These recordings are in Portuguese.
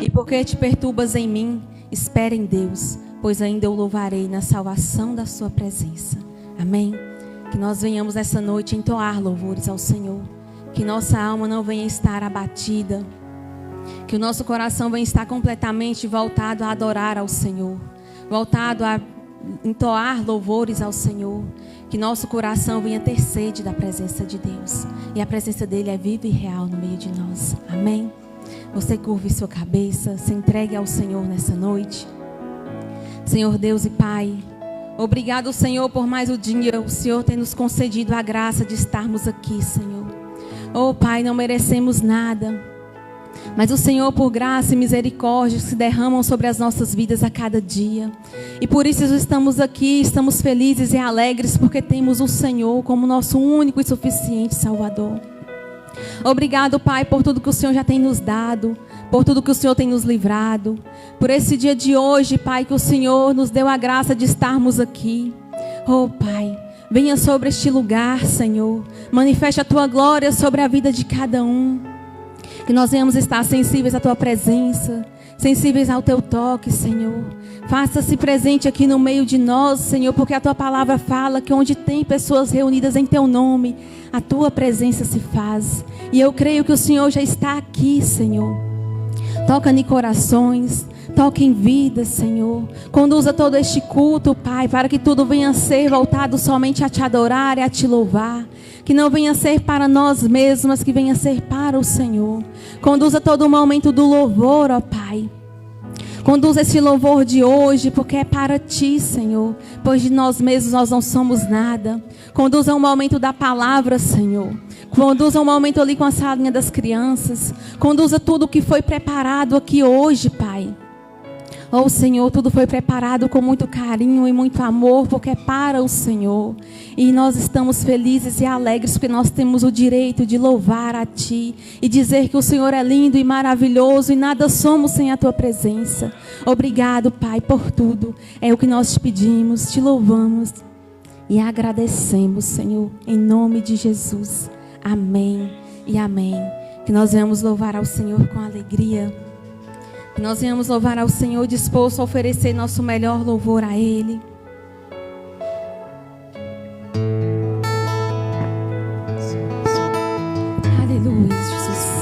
E porque te perturbas em mim, espera em Deus, pois ainda eu louvarei na salvação da sua presença. Amém? Que nós venhamos essa noite entoar louvores ao Senhor. Que nossa alma não venha estar abatida. Que o nosso coração venha estar completamente voltado a adorar ao Senhor. Voltado a entoar louvores ao Senhor. Que nosso coração venha ter sede da presença de Deus. E a presença dele é viva e real no meio de nós. Amém? Você curve sua cabeça, se entregue ao Senhor nessa noite. Senhor Deus e Pai, obrigado, Senhor, por mais um dia. O Senhor tem nos concedido a graça de estarmos aqui, Senhor. Oh Pai, não merecemos nada, mas o Senhor, por graça e misericórdia, se derramam sobre as nossas vidas a cada dia. E por isso estamos aqui, estamos felizes e alegres, porque temos o Senhor como nosso único e suficiente Salvador. Obrigado, Pai, por tudo que o Senhor já tem nos dado, por tudo que o Senhor tem nos livrado, por esse dia de hoje, Pai, que o Senhor nos deu a graça de estarmos aqui. Oh Pai, venha sobre este lugar, Senhor, manifeste a Tua glória sobre a vida de cada um. Que nós venhamos estar sensíveis à Tua presença, sensíveis ao Teu toque, Senhor. Faça-se presente aqui no meio de nós, Senhor, porque a Tua palavra fala que onde tem pessoas reunidas em Teu nome, a Tua presença se faz. E eu creio que o Senhor já está aqui, Senhor. Toca em corações, toca em vidas, Senhor. Conduza todo este culto, Pai, para que tudo venha a ser voltado somente a Te adorar e a Te louvar. Que não venha a ser para nós mesmos, mas que venha a ser para o Senhor. Conduza todo o momento do louvor, ó Pai. Conduza esse louvor de hoje, porque é para Ti, Senhor. Pois de nós mesmos nós não somos nada. Conduza um momento da palavra, Senhor. Conduza um momento ali com a salinha das crianças. Conduza tudo o que foi preparado aqui hoje, Pai. Oh Senhor, tudo foi preparado com muito carinho e muito amor, porque é para o Senhor. E nós estamos felizes e alegres, porque nós temos o direito de louvar a Ti e dizer que o Senhor é lindo e maravilhoso e nada somos sem a Tua presença. Obrigado, Pai, por tudo. É o que nós te pedimos, te louvamos e agradecemos, Senhor, em nome de Jesus. Amém e amém. Que nós venhamos louvar ao Senhor com alegria. Que nós venhamos louvar ao Senhor disposto a oferecer nosso melhor louvor a Ele. Aleluia, Jesus.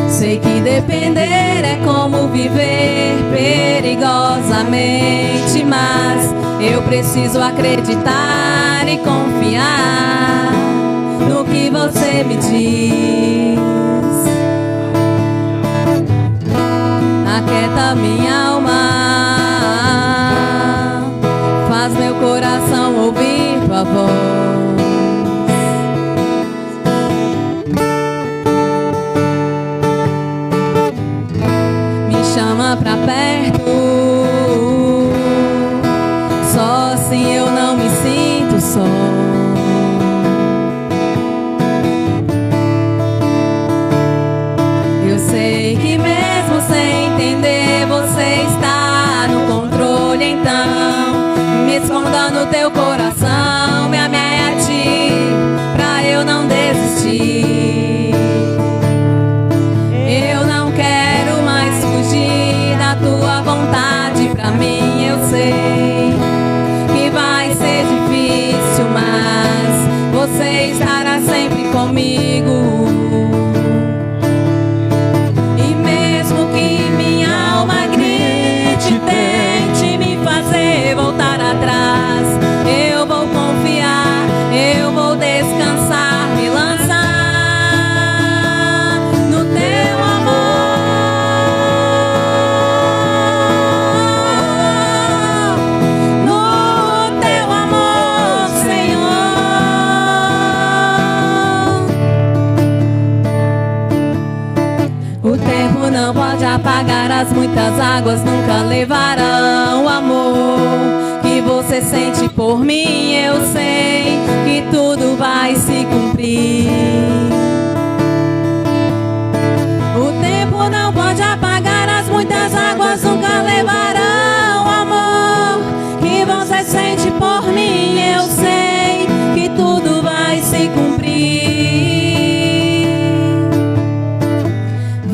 Sei que depender é como viver perigosamente, mas eu preciso acreditar e confiar no que você me diz. Aquieta minha alma, faz meu coração ouvir tua voz. Chama pra perto, só assim eu não me sinto só. apagar as muitas águas, nunca levarão o amor que você sente por mim. Eu sei que tudo vai se cumprir. O tempo não pode apagar as muitas águas, nunca levarão o amor que você sente por mim. Eu sei que tudo vai se cumprir.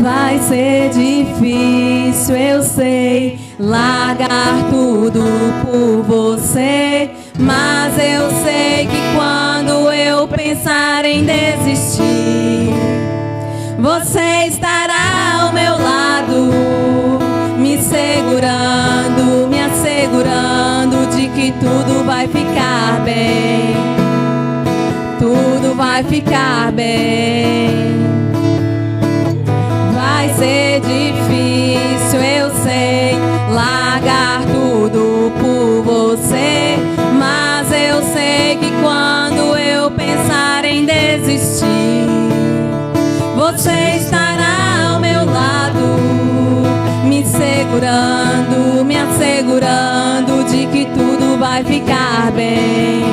Vai ser difícil, eu sei, largar tudo por você, mas eu sei que quando eu pensar em desistir, você estará ao meu lado, me segurando, me assegurando de que tudo vai ficar bem. Tudo vai ficar bem. Vai ser difícil, eu sei, largar tudo por você, mas eu sei que quando eu pensar em desistir, você estará ao meu lado, me segurando, me assegurando de que tudo vai ficar bem.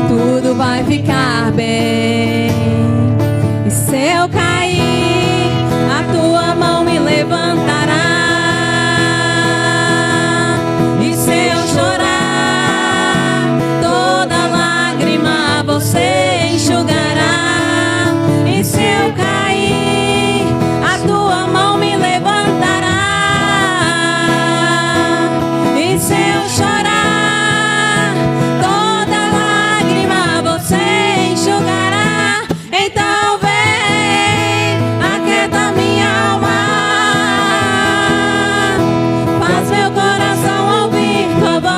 Tudo vai ficar bem. E se eu cair, a tua mão me levantará. E se eu chorar, toda lágrima você enxugará. E se eu cair, a tua mão me levantará. E se eu chorar, toda lágrima você enxugará. Então vem, aquieta minha alma, faz meu coração ouvir tua voz.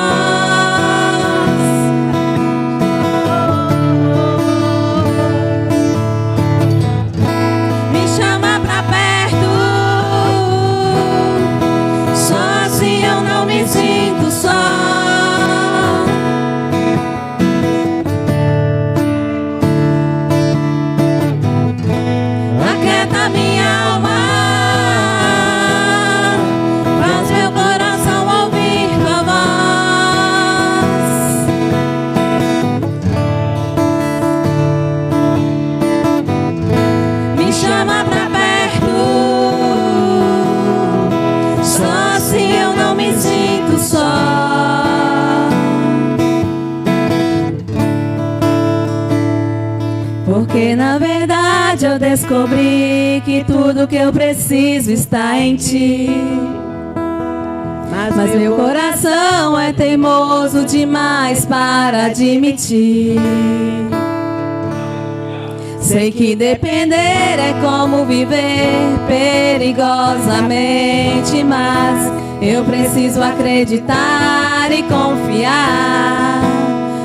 Me chama pra perto, só assim eu não me sinto só. Aquieta minha alma, faz meu coração ouvir tua voz. Me chama pra perto, só assim eu não me sinto só. Porque na verdade eu descobri que tudo que eu preciso está em ti. Mas meu coração é teimoso demais para admitir. Sei que depender é como viver perigosamente, mas eu preciso acreditar e confiar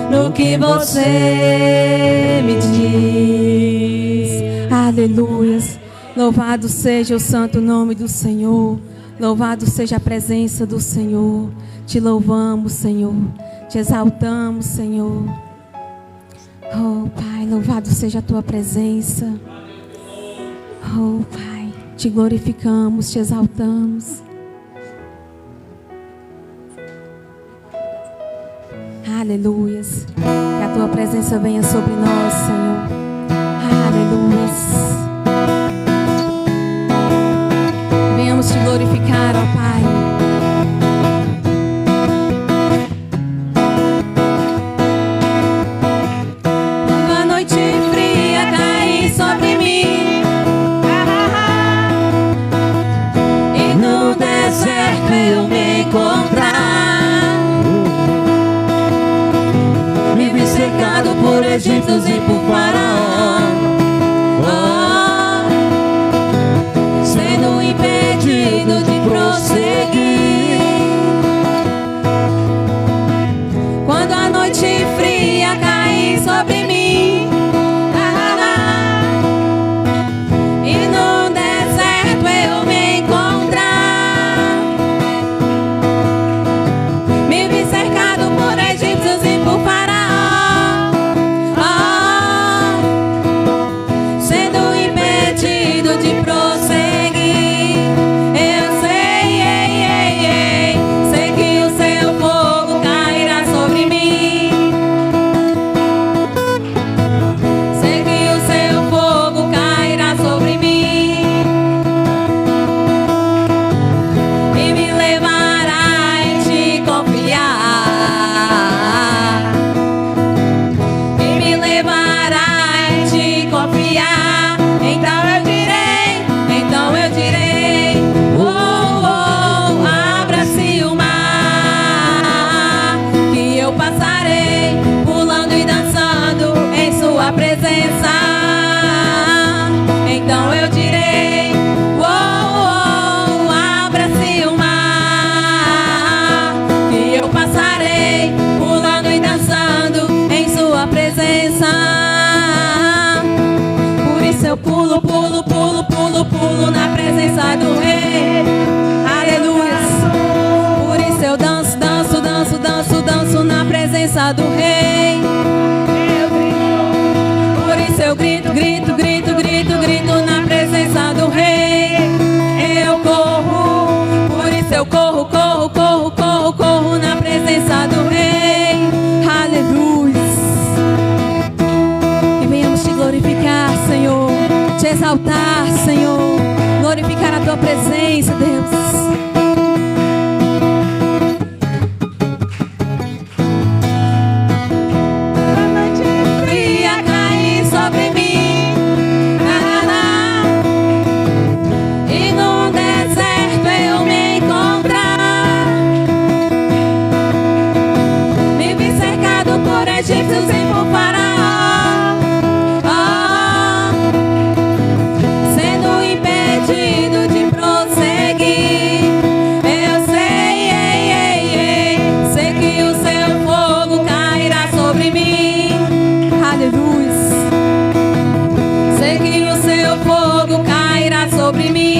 no que você me diz. Aleluias. Louvado seja o santo nome do Senhor. Louvado seja a presença do Senhor. Te louvamos, Senhor. Te exaltamos, Senhor. Oh, Pai, louvado seja a tua presença. Oh, Pai, te glorificamos, te exaltamos. Aleluias. Que a tua presença venha sobre nós, Senhor. Aleluias. Venhamos te glorificar, ó Pai. Quando a noite fria cair sobre mim e no deserto eu me encontrar, me vi cercado por egípcios e por faraó, sendo impedido de prosseguir. Quando a noite fria cair sobre mim e no deserto eu me encontrar, me vi cercado por egípcios e por faraó, pulo na presença do Rei. Aleluia. Por isso eu danço, danço, danço, danço, danço na presença do Rei. Por isso eu grito, grito, grito, grito, grito na presença do Rei. Eu corro, por isso eu corro, corro, corro, corro, corro na presença do Rei. Aleluia. E venhamos te glorificar, Senhor, te exaltar, Senhor, glorificar a tua presença, Deus. Egípcios e por Faraó, sendo impedido de prosseguir. Eu sei que o seu fogo cairá sobre mim. Aleluia. Sei que o seu fogo cairá sobre mim.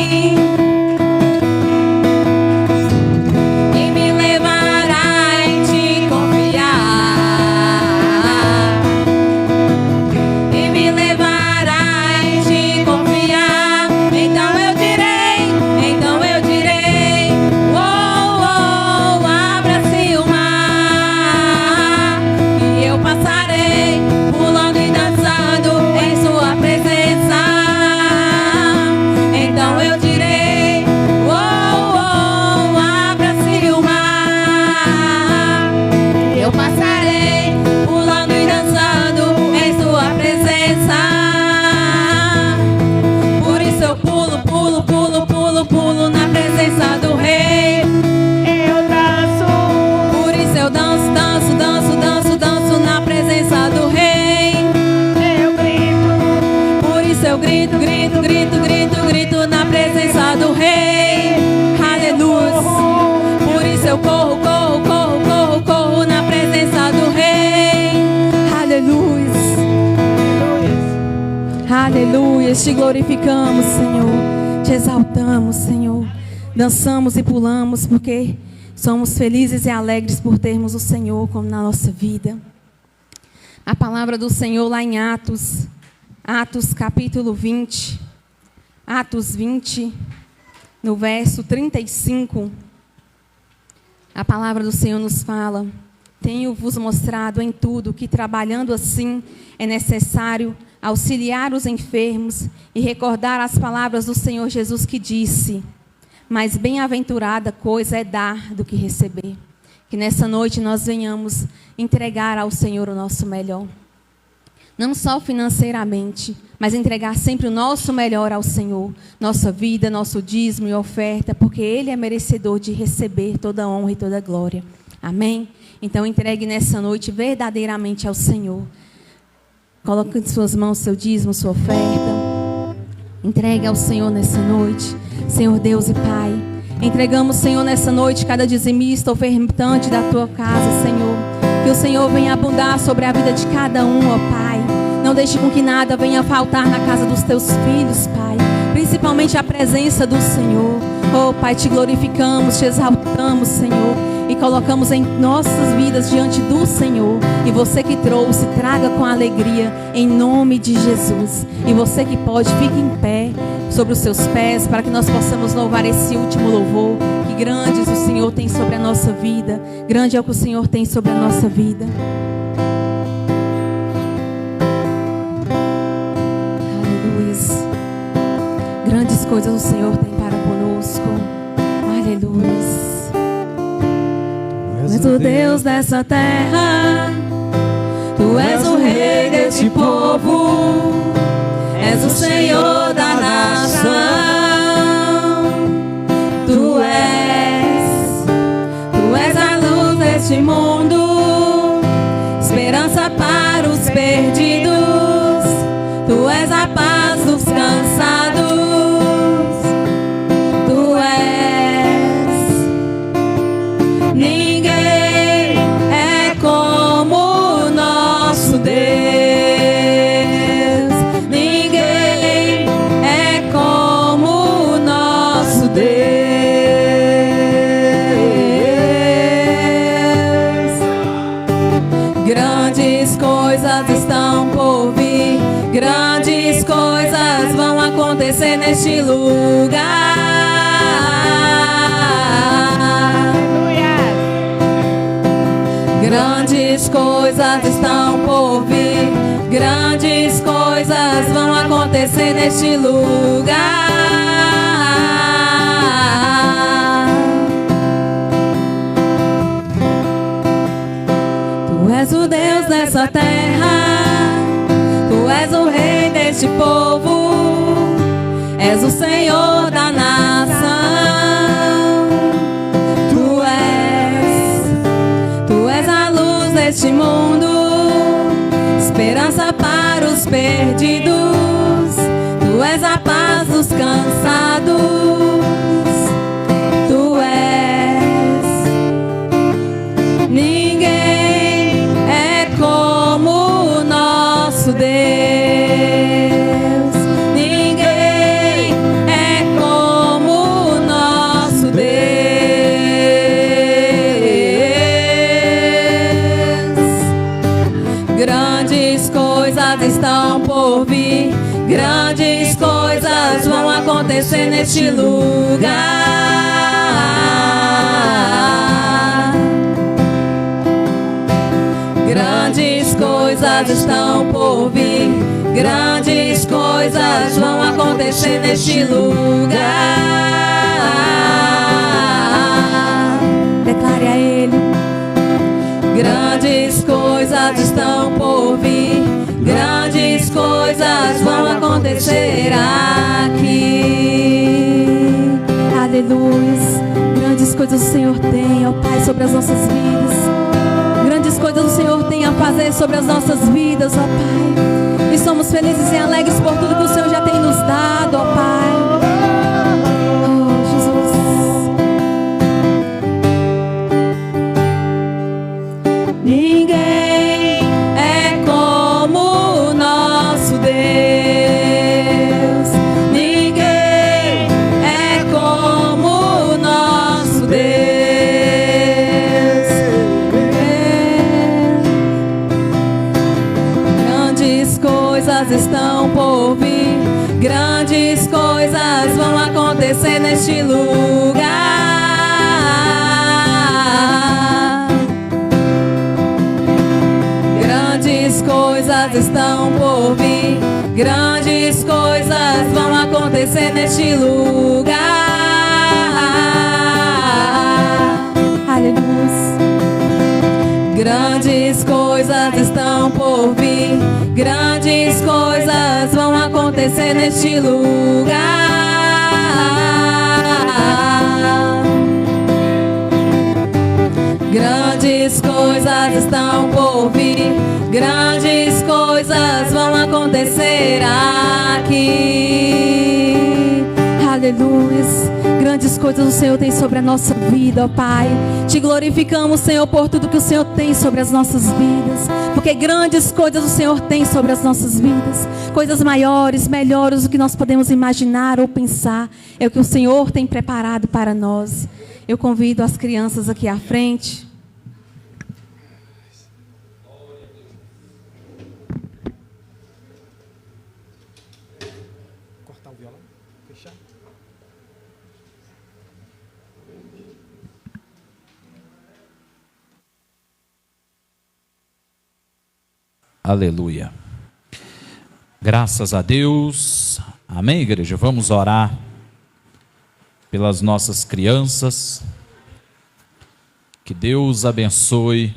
Eu corro, corro, corro, corro, corro na presença do Rei. Aleluia. Aleluia. Te glorificamos, Senhor. Te exaltamos, Senhor. Dançamos e pulamos porque somos felizes e alegres por termos o Senhor como na nossa vida. A palavra do Senhor lá em Atos capítulo 20. Atos 20, no verso 35. A palavra do Senhor nos fala: tenho-vos mostrado em tudo que, trabalhando assim, é necessário auxiliar os enfermos e recordar as palavras do Senhor Jesus que disse: mais bem-aventurada coisa é dar do que receber. Que nessa noite nós venhamos entregar ao Senhor o nosso melhor. Não só financeiramente, mas entregar sempre o nosso melhor ao Senhor. Nossa vida, nosso dízimo e oferta, porque Ele é merecedor de receber toda a honra e toda a glória. Amém? Então entregue nessa noite verdadeiramente ao Senhor. Coloque em suas mãos seu dízimo, sua oferta. Entregue ao Senhor nessa noite. Senhor Deus e Pai, entregamos, Senhor, nessa noite cada dizimista, ofertante da Tua casa, Senhor. Que o Senhor venha abundar sobre a vida de cada um, ó Pai. Não deixe com que nada venha faltar na casa dos Teus filhos, Pai. Principalmente a presença do Senhor. Oh, Pai, Te glorificamos, Te exaltamos, Senhor. E colocamos em nossas vidas diante do Senhor. E você que trouxe, traga com alegria, em nome de Jesus. E você que pode, fique em pé sobre os seus pés, para que nós possamos louvar esse último louvor. Que grandes o Senhor tem sobre a nossa vida. Grande é o que o Senhor tem sobre a nossa vida. Grandes coisas o Senhor tem para conosco. Aleluia. Tu és o Deus dessa terra. Tu és o Rei deste povo. És o Senhor da nação. Tu és a luz deste mundo. Esperança para os perdidos. Tu és a paz dos cansados. Ninguém é como Grandes coisas estão por vir, grandes coisas vão acontecer neste lugar. Grandes coisas estão por vir, grandes coisas vão acontecer neste lugar. Tu és o Deus dessa terra, tu és o rei deste povo, és o Senhor da nação. Tu és a luz deste mundo, esperança para os perdidos. Tu és a paz dos cansados. Tu és. Ninguém é como o nosso Deus. Ninguém é como o nosso Deus. Grandes coisas estão por vir, grandes coisas vão acontecer neste lugar. Grandes coisas estão por vir, grandes coisas vão acontecer neste lugar. Declare a Ele. Grandes coisas estão por vir, grandes coisas vão acontecer aqui. Aleluia. Grandes coisas o Senhor tem, ó Pai, sobre as nossas vidas. Grandes coisas o Senhor tem a fazer sobre as nossas vidas, ó Pai. E somos felizes e alegres por tudo que o Senhor já tem nos dado, ó Pai. Oh, Jesus. Ninguém é como o nosso Deus. Ninguém é como o nosso Deus. Grandes coisas estão por vir, grandes coisas vão acontecer neste lugar. Grandes coisas estão por vir, grandes coisas vão acontecer neste lugar. Aleluia. Grandes coisas estão por vir, grandes coisas vão acontecer neste lugar. Grandes coisas estão por vir, grandes coisas vão acontecer aqui. Aleluia. Grandes coisas o Senhor tem sobre a nossa vida, ó Pai. Te glorificamos, Senhor, por tudo que o Senhor tem sobre as nossas vidas. Porque grandes coisas o Senhor tem sobre as nossas vidas. Coisas maiores, melhores do que nós podemos imaginar ou pensar. É o que o Senhor tem preparado para nós. Eu convido as crianças aqui à frente. Cortar o violão, fechar. Aleluia. Graças a Deus. Amém, igreja? Vamos orar pelas nossas crianças. Que Deus abençoe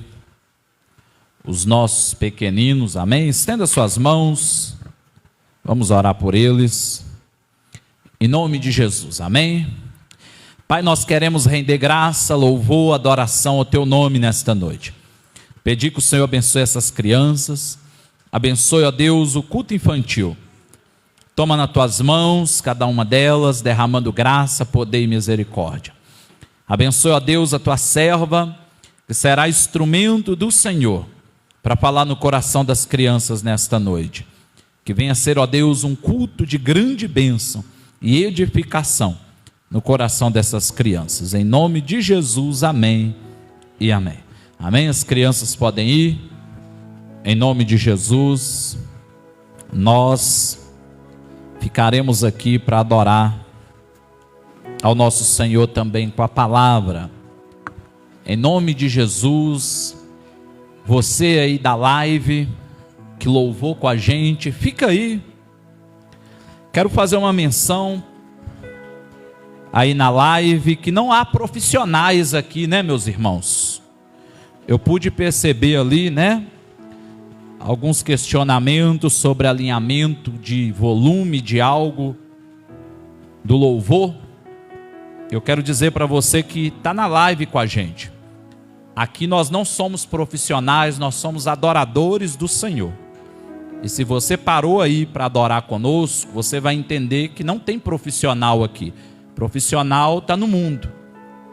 os nossos pequeninos. Amém? Estenda suas mãos. Vamos orar por eles. Em nome de Jesus. Amém? Pai, nós queremos render graça, louvor, adoração ao Teu nome nesta noite. Pedir que o Senhor abençoe essas crianças. Abençoe, ó Deus, o culto infantil. Toma nas Tuas mãos cada uma delas, derramando graça, poder e misericórdia. Abençoe, ó Deus, a Tua serva, que será instrumento do Senhor, para falar no coração das crianças nesta noite. Que venha ser, ó Deus, um culto de grande bênção e edificação no coração dessas crianças. Em nome de Jesus, amém e amém. Amém? As crianças podem ir. Em nome de Jesus, nós ficaremos aqui para adorar ao nosso Senhor também com a palavra. Em nome de Jesus, você aí da live, que louvou com a gente, fica aí. Quero fazer uma menção aí na live, que não há profissionais aqui, né, meus irmãos? Eu pude perceber ali, né, alguns questionamentos sobre alinhamento de volume de algo do louvor. Eu quero dizer para você que está na live com a gente. Aqui nós não somos profissionais, nós somos adoradores do Senhor. E se você parou aí para adorar conosco, você vai entender que não tem profissional aqui. Profissional está no mundo.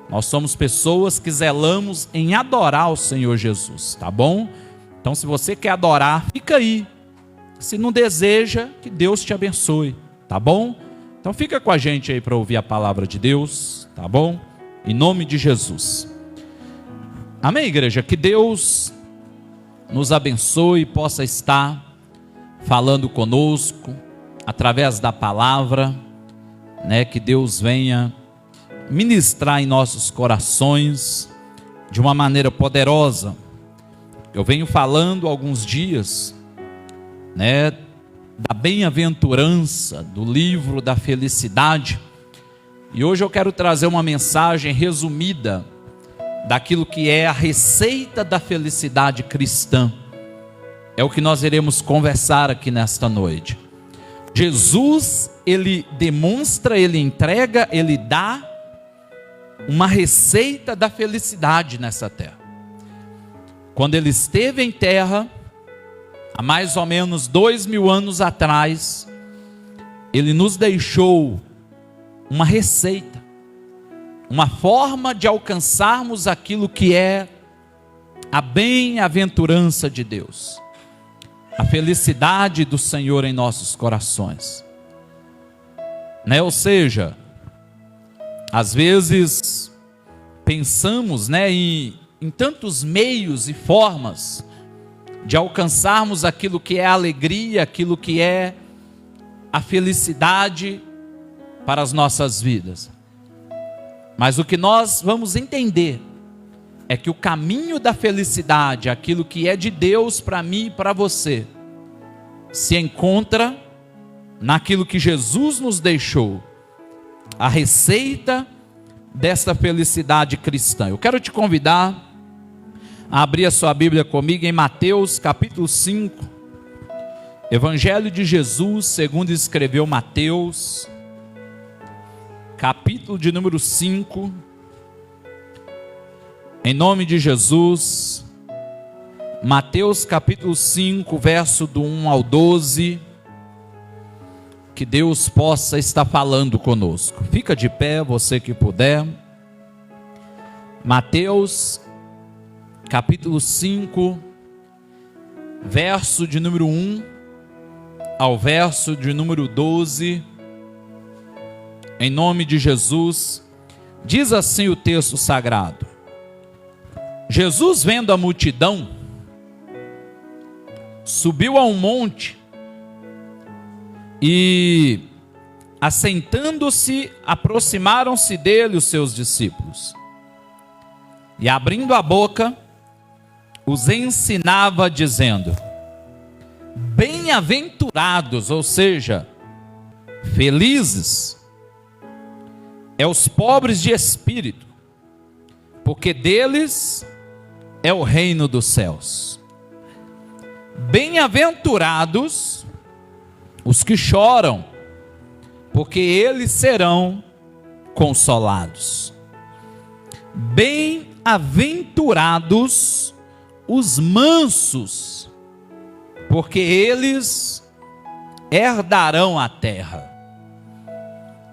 Nós somos pessoas que zelamos em adorar o Senhor Jesus, tá bom? Então, se você quer adorar, fica aí. Se não deseja, que Deus te abençoe, tá bom? Então, fica com a gente aí para ouvir a palavra de Deus, tá bom? Em nome de Jesus. Amém, igreja? Que Deus nos abençoe e possa estar falando conosco através da palavra, né? Que Deus venha ministrar em nossos corações de uma maneira poderosa. Eu venho falando há alguns dias, né, da bem-aventurança, do livro da felicidade, e hoje eu quero trazer uma mensagem resumida daquilo que é a receita da felicidade cristã. É o que nós iremos conversar aqui nesta noite. Jesus, ele demonstra, ele entrega, ele dá uma receita da felicidade nessa terra. Quando ele esteve em terra, há mais ou menos 2000 anos atrás, ele nos deixou uma receita, uma forma de alcançarmos aquilo que é a bem-aventurança de Deus, a felicidade do Senhor em nossos corações, né? Ou seja, às vezes pensamos, né, em tantos meios e formas de alcançarmos aquilo que é a alegria, aquilo que é a felicidade para as nossas vidas. Mas o que nós vamos entender é que o caminho da felicidade, aquilo que é de Deus para mim e para você, se encontra naquilo que Jesus nos deixou, a receita desta felicidade cristã. Eu quero te convidar a abrir a sua Bíblia comigo em Mateus capítulo 5, Evangelho de Jesus segundo escreveu Mateus, capítulo de número 5, em nome de Jesus. Mateus capítulo 5, verso do 1 ao 12, que Deus possa estar falando conosco. Fica de pé, você que puder. Mateus capítulo 5, verso de número 1 ao verso de número 12, em nome de Jesus. Diz assim o texto sagrado: Jesus, vendo a multidão, subiu a um monte e, assentando-se, aproximaram-se dele os seus discípulos, e abrindo a boca, os ensinava dizendo: bem-aventurados, ou seja, felizes, é os pobres de espírito, porque deles é o reino dos céus. Bem-aventurados os que choram, porque eles serão consolados. Bem-aventurados os mansos, porque eles herdarão a terra.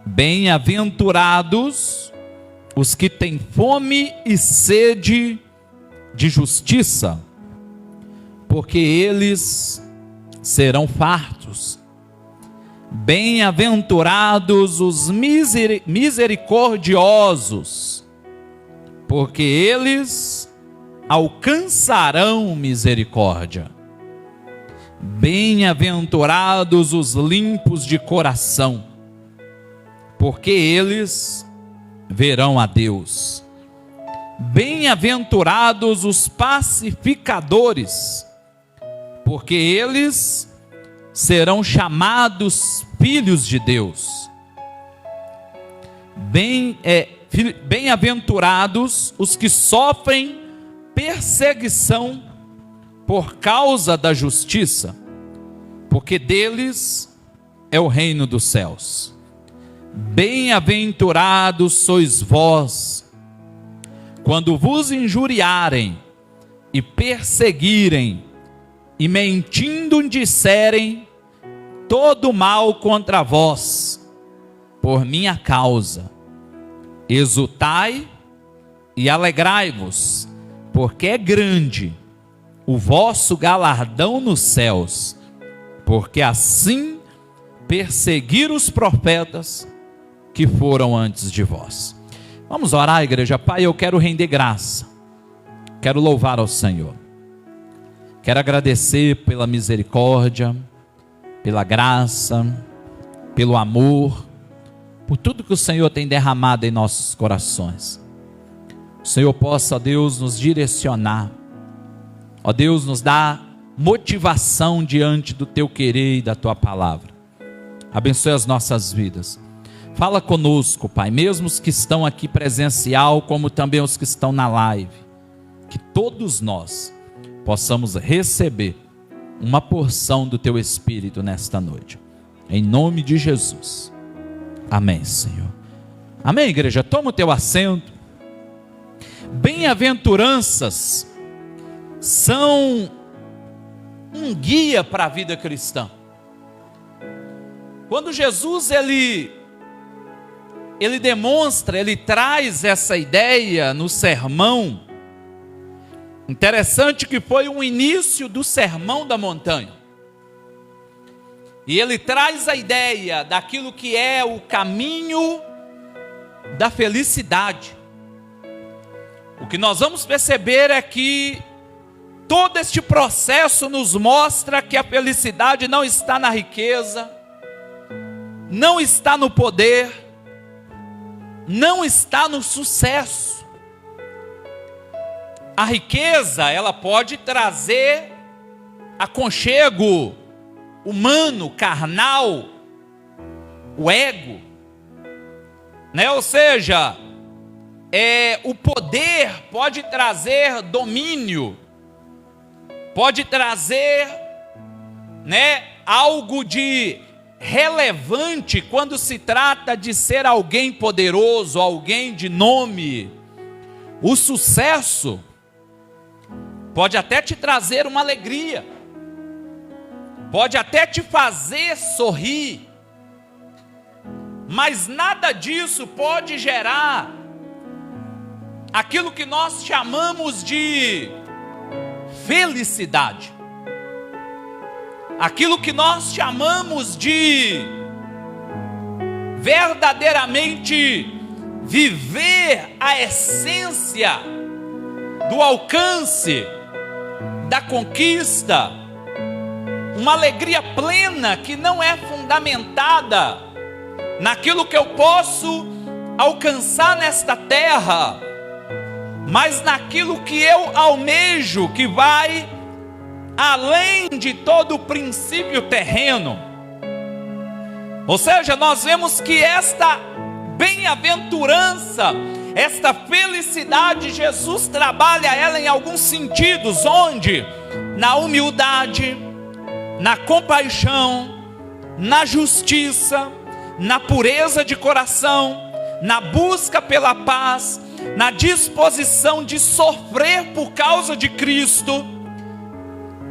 Bem-aventurados os que têm fome e sede de justiça, porque eles serão fartos. Bem-aventurados os misericordiosos, porque eles alcançarão misericórdia. Bem-aventurados os limpos de coração, porque eles verão a Deus. Bem-aventurados os pacificadores, porque eles serão chamados filhos de Deus. Bem-aventurados os que sofrem perseguição por causa da justiça, porque deles é o reino dos céus. Bem-aventurados sois vós, quando vos injuriarem e perseguirem, e mentindo disserem todo mal contra vós, por minha causa. Exultai e alegrai-vos, porque é grande o vosso galardão nos céus, porque assim perseguiram os profetas que foram antes de vós. Vamos orar, igreja. Pai, eu quero render graça, quero louvar ao Senhor, quero agradecer pela misericórdia, pela graça, pelo amor, por tudo que o Senhor tem derramado em nossos corações. O Senhor possa, ó Deus, nos direcionar, ó Deus, nos dar motivação diante do Teu querer e da Tua palavra. Abençoe as nossas vidas. Fala conosco, Pai, mesmo os que estão aqui presencial, como também os que estão na live, que todos nós possamos receber uma porção do Teu Espírito nesta noite, em nome de Jesus. Amém, Senhor. Amém, igreja. Toma o teu assento. Bem-aventuranças são um guia para a vida cristã. Quando Jesus ele demonstra, ele traz essa ideia no sermão, interessante que foi um início do Sermão da Montanha. E ele traz a ideia daquilo que é o caminho da felicidade. O que nós vamos perceber é que todo este processo nos mostra que a felicidade não está na riqueza, não está no poder, não está no sucesso. A riqueza, ela pode trazer aconchego humano, carnal, o ego, né? Ou seja, o poder pode trazer domínio, pode trazer, né, algo de relevante quando se trata de ser alguém poderoso, alguém de nome. O sucesso pode até te trazer uma alegria, pode até te fazer sorrir, mas nada disso pode gerar aquilo que nós chamamos de felicidade, aquilo que nós chamamos de verdadeiramente viver a essência do alcance, da conquista, uma alegria plena que não é fundamentada naquilo que eu posso alcançar nesta terra, mas naquilo que eu almejo, que vai além de todo o princípio terreno. Ou seja, nós vemos que esta bem-aventurança, esta felicidade, Jesus trabalha ela em alguns sentidos, onde? Na humildade, na compaixão, na justiça, na pureza de coração, na busca pela paz, na disposição de sofrer por causa de Cristo.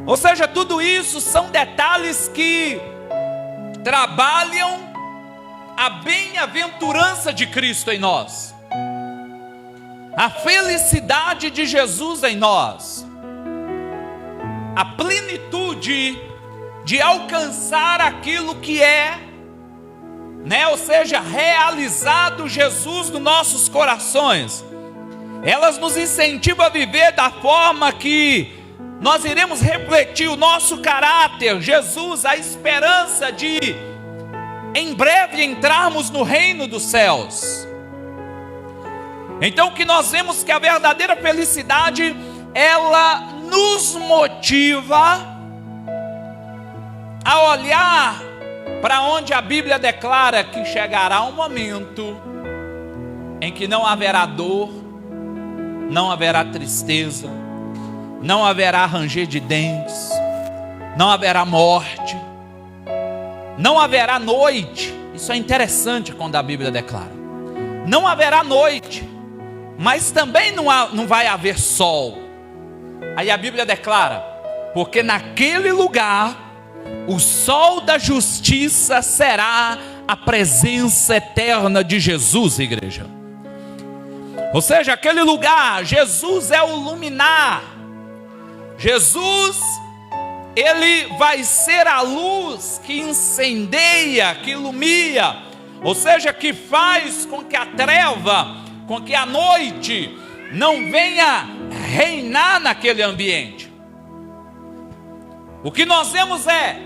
Ou seja, tudo isso são detalhes que trabalham a bem-aventurança de Cristo em nós, a felicidade de Jesus em nós, a plenitude de alcançar aquilo que é, né? Ou seja, realizado Jesus nos nossos corações. Elas nos incentivam a viver da forma que nós iremos refletir o nosso caráter. Jesus, a esperança de em breve entrarmos no reino dos céus. Então, que nós vemos que a verdadeira felicidade, ela nos motiva a olhar para onde a Bíblia declara que chegará um momento em que não haverá dor, não haverá tristeza, não haverá ranger de dentes, não haverá morte, não haverá noite. Isso é interessante quando a Bíblia declara. Não haverá noite, mas também não vai haver sol. Aí a Bíblia declara: porque naquele lugar o sol da justiça será a presença eterna de Jesus, igreja. Ou seja, aquele lugar, Jesus é o luminar. Jesus, ele vai ser a luz que incendeia, que ilumina, ou seja, que faz com que a treva, com que a noite não venha reinar naquele ambiente. O que nós vemos é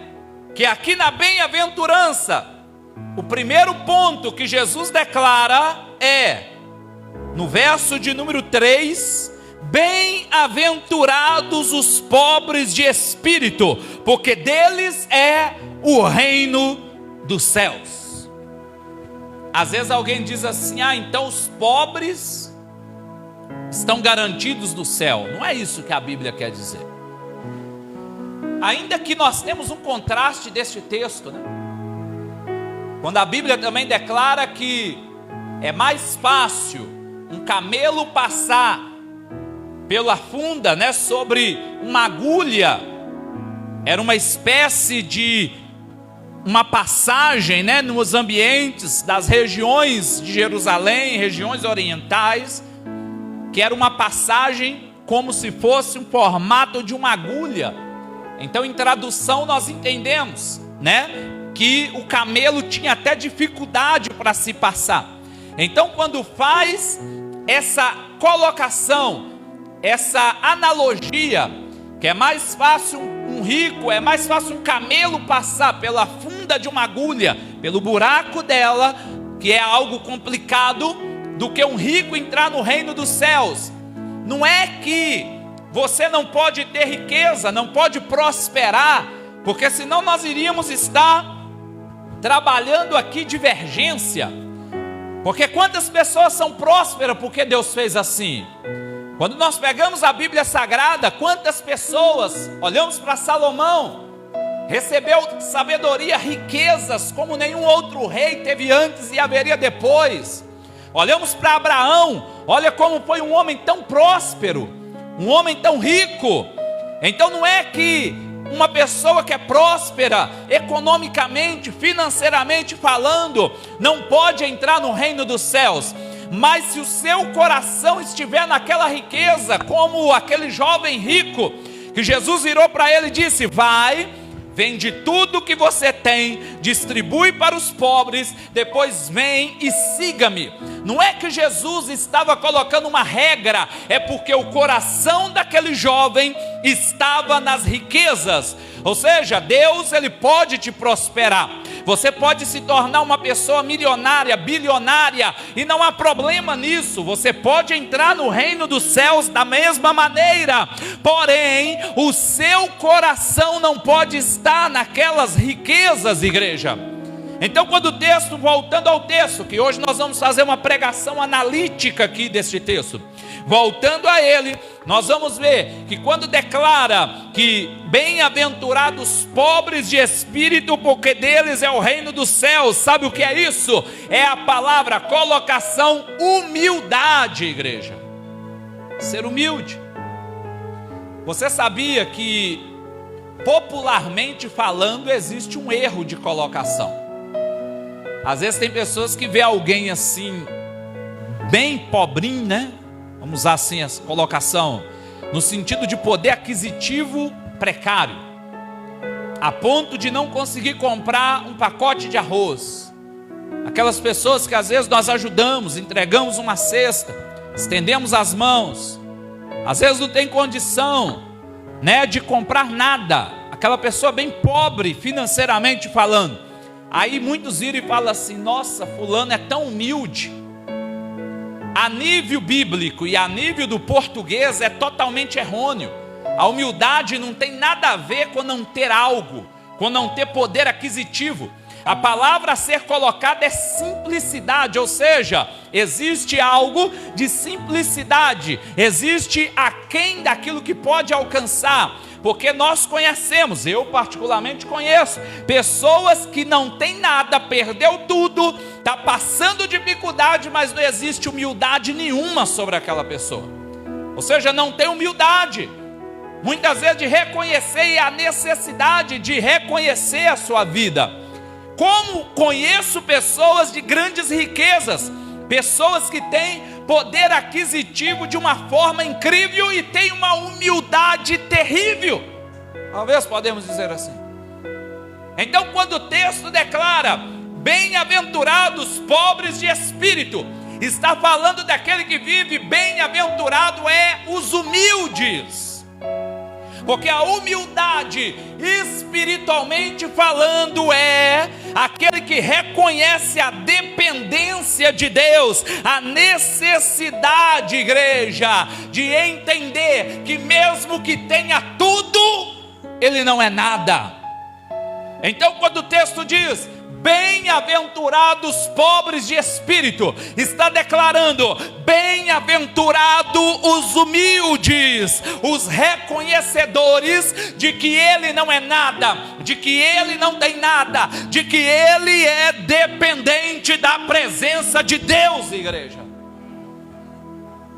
que aqui na bem-aventurança, o primeiro ponto que Jesus declara é, no verso de número 3, bem-aventurados os pobres de espírito, porque deles é o reino dos céus. Às vezes alguém diz assim: então os pobres estão garantidos no céu. Não é isso que a Bíblia quer dizer. Ainda que nós temos um contraste deste texto, né? Quando a Bíblia também declara que é mais fácil um camelo passar pela funda, né, sobre uma agulha, era uma espécie de uma passagem, né, nos ambientes das regiões de Jerusalém, regiões orientais, que era uma passagem como se fosse um formato de uma agulha. Então, em tradução, nós entendemos, né, que o camelo tinha até dificuldade para se passar. Então, quando faz essa colocação, essa analogia, que é mais fácil um rico, é mais fácil um camelo passar pela funda de uma agulha, pelo buraco dela, que é algo complicado, do que um rico entrar no reino dos céus. Não é que você não pode ter riqueza, não pode prosperar, porque senão nós iríamos estar trabalhando aqui divergência. Porque quantas pessoas são prósperas porque Deus fez assim? Quando nós pegamos a Bíblia Sagrada, quantas pessoas, olhamos para Salomão, recebeu sabedoria, riquezas, como nenhum outro rei teve antes e haveria depois. Olhamos para Abraão, olha como foi um homem tão próspero, um homem tão rico. Então não é que uma pessoa que é próspera economicamente, financeiramente falando, não pode entrar no reino dos céus. Mas se o seu coração estiver naquela riqueza, como aquele jovem rico, que Jesus virou para ele e disse: vai, vende tudo que você tem, distribui para os pobres, depois vem e siga-me. Não é que Jesus estava colocando uma regra, é porque o coração daquele jovem estava nas riquezas. Ou seja, Deus, ele pode te prosperar. Você pode se tornar uma pessoa milionária, bilionária, e não há problema nisso. Você pode entrar no reino dos céus da mesma maneira. Porém, o seu coração não pode estar naquelas riquezas, igreja. Então, quando o texto, voltando ao texto, que hoje nós vamos fazer uma pregação analítica aqui deste texto, voltando a ele, nós vamos ver que quando declara que bem-aventurados pobres de espírito, porque deles é o reino dos céus, sabe o que é isso? É a palavra colocação humildade, igreja. Ser humilde. Você sabia que, popularmente falando, existe um erro de colocação? Às vezes tem pessoas que vê alguém assim, bem pobrinho, né? Vamos usar assim a colocação, no sentido de poder aquisitivo precário, a ponto de não conseguir comprar um pacote de arroz. Aquelas pessoas que às vezes nós ajudamos, entregamos uma cesta, estendemos as mãos, às vezes não tem condição, né, de comprar nada. Aquela pessoa bem pobre financeiramente falando. Aí muitos viram e falam assim: nossa, fulano é tão humilde. A nível bíblico e a nível do português é totalmente errôneo. A humildade não tem nada a ver com não ter algo, com não ter poder aquisitivo. A palavra a ser colocada é simplicidade, ou seja, existe algo de simplicidade, existe aquém daquilo que pode alcançar, porque nós conhecemos, eu particularmente conheço, pessoas que não têm nada, perdeu tudo, está passando dificuldade, mas não existe humildade nenhuma sobre aquela pessoa, ou seja, não tem humildade, muitas vezes de reconhecer a necessidade de reconhecer a sua vida. Como conheço pessoas de grandes riquezas, pessoas que têm poder aquisitivo de uma forma incrível e têm uma humildade terrível, talvez podemos dizer assim. Então, quando o texto declara bem-aventurados pobres de espírito, está falando daquele que vive, bem-aventurado é os humildes. Porque a humildade, espiritualmente falando, é aquele que reconhece a dependência de Deus, a necessidade, igreja, de entender que mesmo que tenha tudo, ele não é nada. Então, quando o texto diz bem-aventurados pobres de espírito, está declarando: bem-aventurado os humildes, os reconhecedores de que ele não é nada, de que ele não tem nada, de que ele é dependente da presença de Deus, igreja.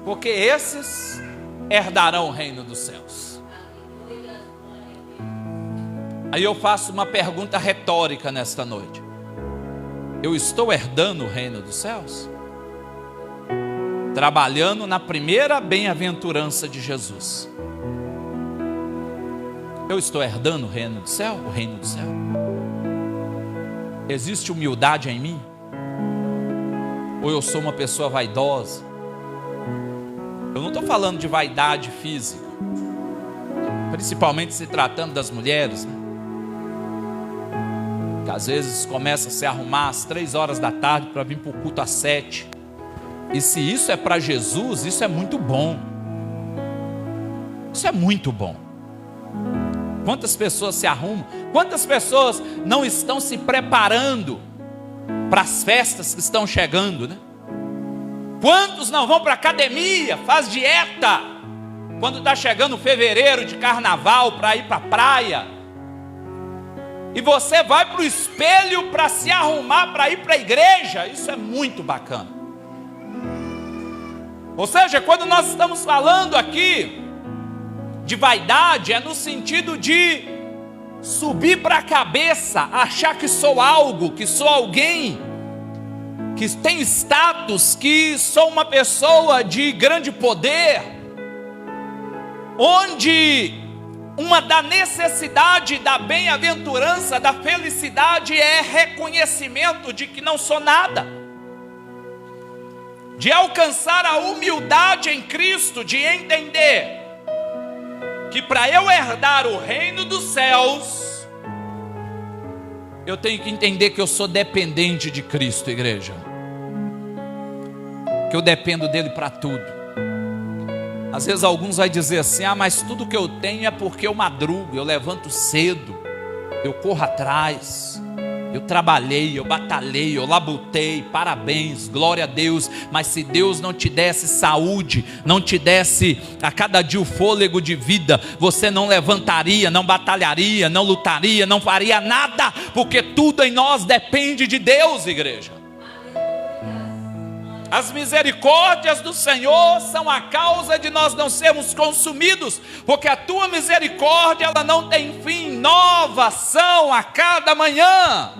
Porque esses herdarão o reino dos céus. Aí eu faço uma pergunta retórica nesta noite: eu estou herdando o reino dos céus? Trabalhando na primeira bem-aventurança de Jesus. Eu estou herdando o reino do céu? O reino do céu? Existe humildade em mim? Ou eu sou uma pessoa vaidosa? Eu não estou falando de vaidade física, principalmente se tratando das mulheres, né? Que às vezes começa a se arrumar às 3 horas da tarde para vir para o culto às 7. E se isso é para Jesus, isso é muito bom. Isso é muito bom. Quantas pessoas se arrumam? Quantas pessoas não estão se preparando para as festas que estão chegando, né? Quantos não vão para a academia, faz dieta, quando está chegando fevereiro de carnaval para ir para a praia? E você vai para o espelho para se arrumar, para ir para a igreja. Isso é muito bacana. Ou seja, quando nós estamos falando aqui de vaidade, é no sentido de subir para a cabeça, achar que sou algo, que sou alguém, que tem status, que sou uma pessoa de grande poder, onde uma da necessidade, da bem-aventurança, da felicidade é reconhecimento de que não sou nada, de alcançar a humildade em Cristo, de entender que para eu herdar o reino dos céus, eu tenho que entender que eu sou dependente de Cristo, igreja, que eu dependo dele para tudo. Às vezes alguns vão dizer assim: ah, mas tudo que eu tenho é porque eu madrugo, eu levanto cedo, eu corro atrás, eu trabalhei, eu batalhei, eu labutei, parabéns, glória a Deus. Mas se Deus não te desse saúde, não te desse a cada dia o fôlego de vida, você não levantaria, não batalharia, não lutaria, não faria nada, porque tudo em nós depende de Deus, igreja. As misericórdias do Senhor são a causa de nós não sermos consumidos, porque a tua misericórdia, ela não tem fim, novas são a cada manhã.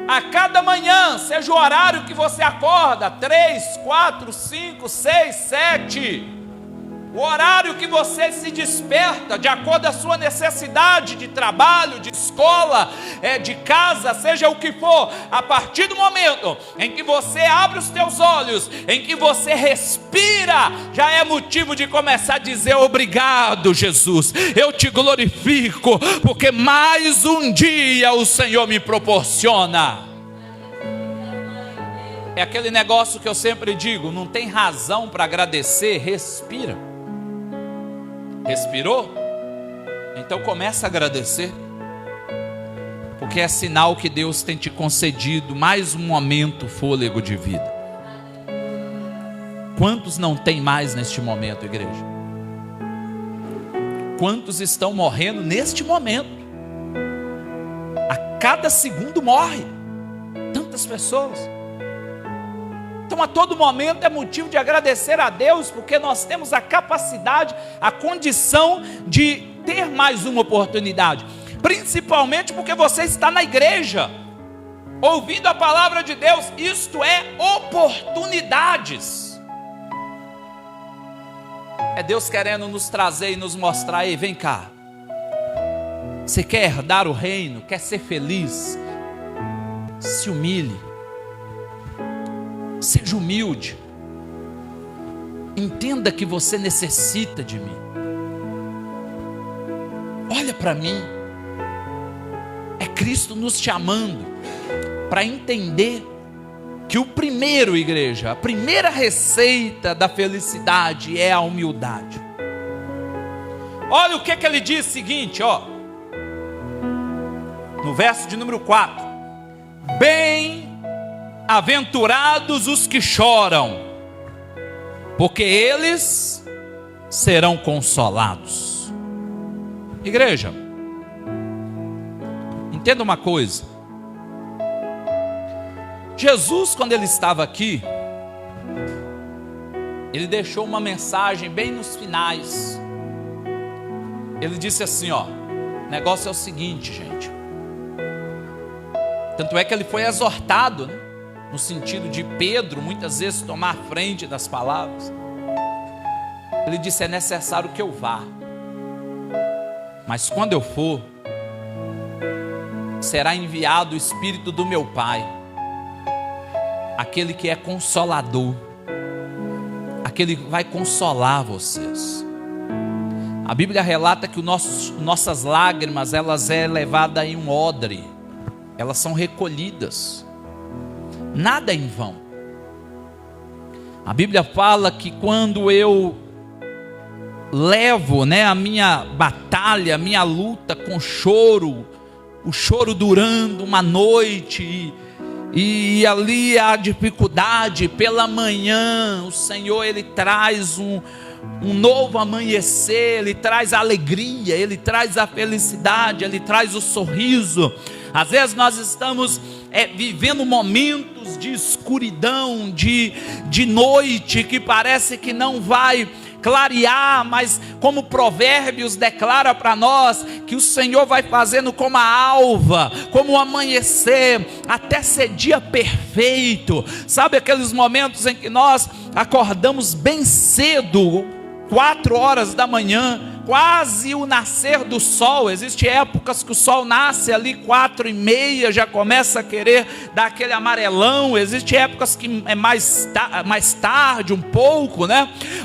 A cada manhã, seja o horário que você acorda, 3, 4, 5, 6, 7, o horário que você se desperta, de acordo com a sua necessidade de trabalho, de escola, de casa, seja o que for, a partir do momento em que você abre os teus olhos, em que você respira, já é motivo de começar a dizer: obrigado, Jesus, eu te glorifico, porque mais um dia o Senhor me proporciona. É aquele negócio que eu sempre digo: não tem razão para agradecer, respira. Respirou? Então começa a agradecer, porque é sinal que Deus tem te concedido mais um momento, fôlego de vida. Quantos não tem mais neste momento, igreja? Quantos estão morrendo neste momento? A cada segundo morre tantas pessoas. Então a todo momento é motivo de agradecer a Deus, porque nós temos a capacidade, a condição de ter mais uma oportunidade, principalmente porque você está na igreja, ouvindo a palavra de Deus. Isto é oportunidades. É Deus querendo nos trazer e nos mostrar: ei, vem cá, você quer herdar o reino, quer ser feliz? Se humilhe, seja humilde, entenda que você necessita de mim. Olha para mim. É Cristo nos chamando para entender que o primeiro, igreja, a primeira receita da felicidade é a humildade. Olha o que ele diz seguinte, no verso de número 4: bem-aventurados os que choram, porque eles serão consolados. Igreja, entenda uma coisa: Jesus, quando ele estava aqui, ele deixou uma mensagem bem nos finais. Ele disse assim: o negócio é o seguinte, gente. Tanto é que ele foi exortado, né? No sentido de Pedro muitas vezes tomar a frente das palavras. Ele disse: é necessário que eu vá, mas quando eu for, será enviado o Espírito do meu Pai, aquele que é consolador, aquele que vai consolar vocês. A Bíblia relata que nossas lágrimas, elas é levada em um odre, elas são recolhidas, nada é em vão. A Bíblia fala que quando eu levo, a minha batalha, a minha luta com choro, o choro durando uma noite, e ali a dificuldade, pela manhã o Senhor ele traz um novo amanhecer, ele traz a alegria, ele traz a felicidade, ele traz o sorriso. Às vezes nós estamos vivendo momentos de escuridão, de noite, que parece que não vai clarear, mas como Provérbios declara para nós, que o Senhor vai fazendo como a alva, como o amanhecer, até ser dia perfeito. Sabe aqueles momentos em que nós acordamos bem cedo, 4 horas da manhã, quase o nascer do sol? Existem épocas que o sol nasce ali 4:30, já começa a querer dar aquele amarelão. Existem épocas que é mais tarde um pouco,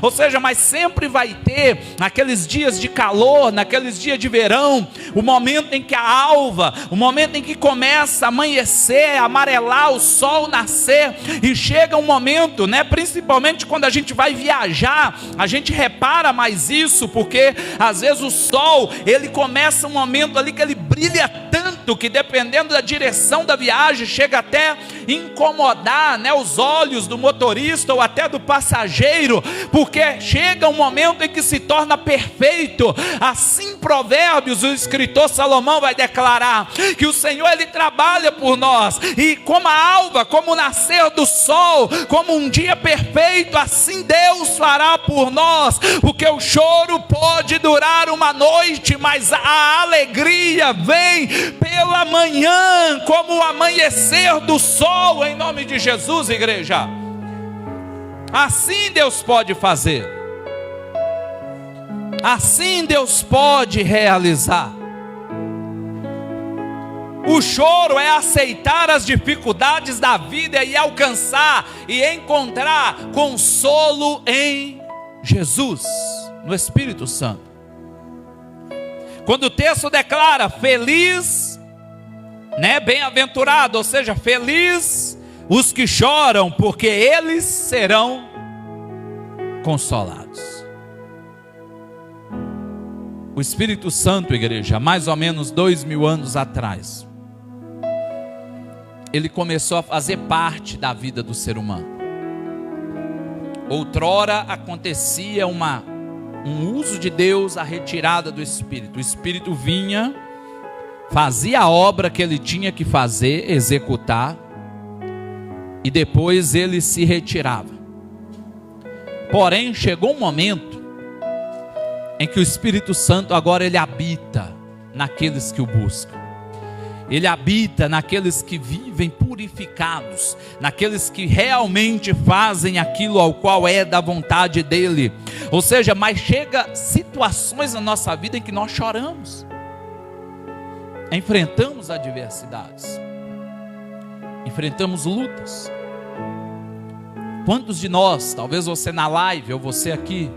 ou seja, mas sempre vai ter naqueles dias de calor, naqueles dias de verão, o momento em que a alva, o momento em que começa a amanhecer, a amarelar, o sol nascer. E chega um momento, principalmente quando a gente vai viajar, a gente repara mais isso, porque às vezes o sol, ele começa um momento ali que ele brilha tanto, que dependendo da direção da viagem, chega até incomodar, os olhos do motorista ou até do passageiro, porque chega um momento em que se torna perfeito. Assim Provérbios, o escritor Salomão vai declarar que o Senhor ele trabalha por nós, e como a alva, como o nascer do sol, como um dia perfeito, assim Deus fará por nós, porque o choro pode durar uma noite, mas a alegria vem pela manhã, como o amanhecer do sol, em nome de Jesus, igreja. Assim Deus pode fazer. Assim Deus pode realizar. O choro é aceitar as dificuldades da vida e alcançar e encontrar consolo em Jesus, no Espírito Santo. Quando o texto declara feliz, bem-aventurado, ou seja, feliz os que choram, porque eles serão consolados. O Espírito Santo, igreja, há mais ou menos 2000 anos atrás, ele começou a fazer parte da vida do ser humano. Outrora acontecia um uso de Deus, a retirada do Espírito. O Espírito vinha, fazia a obra que ele tinha que fazer, executar, e depois ele se retirava. Porém, chegou um momento em que o Espírito Santo agora ele habita naqueles que o buscam. Ele habita naqueles que vivem purificados, naqueles que realmente fazem aquilo ao qual é da vontade dele. Ou seja, mas chega situações na nossa vida em que nós choramos, enfrentamos adversidades, enfrentamos lutas. Quantos de nós, talvez você na live ou você aqui,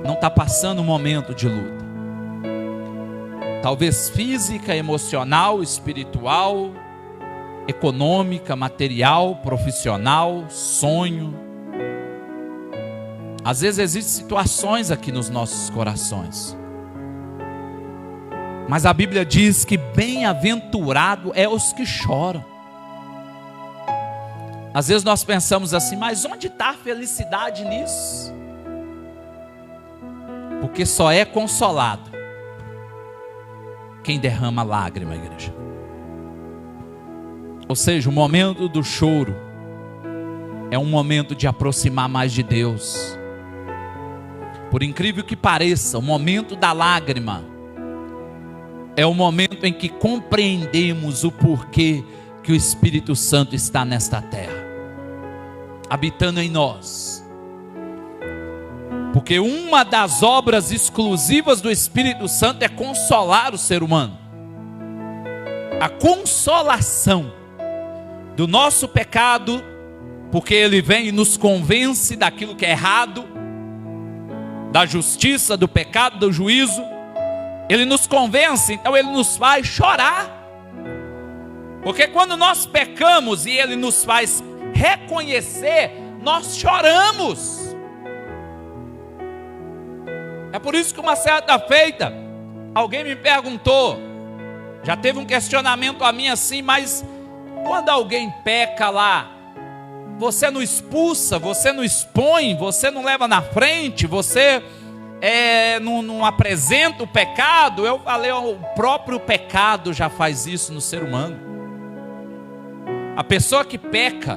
não está passando um momento de luta? Talvez física, emocional, espiritual, econômica, material, profissional, sonho. Às vezes existem situações aqui nos nossos corações. Mas a Bíblia diz que bem-aventurado é os que choram. Às vezes nós pensamos assim, mas onde está a felicidade nisso? Porque só é consolado quem derrama lágrima, igreja. Ou seja, o momento do choro é um momento de aproximar mais de Deus. Por incrível que pareça, o momento da lágrima é o momento em que compreendemos o porquê que o Espírito Santo está nesta terra, habitando em nós. Porque uma das obras exclusivas do Espírito Santo é consolar o ser humano. A consolação do nosso pecado, porque ele vem e nos convence daquilo que é errado, da justiça, do pecado, do juízo. Ele nos convence, então ele nos faz chorar. Porque quando nós pecamos e ele nos faz reconhecer, nós choramos. É por isso que uma certa feita, alguém me perguntou, já teve um questionamento a mim assim, mas quando alguém peca lá, você não expulsa, você não expõe, você não leva na frente, você não apresenta o pecado? Eu falei, o próprio pecado já faz isso no ser humano. A pessoa que peca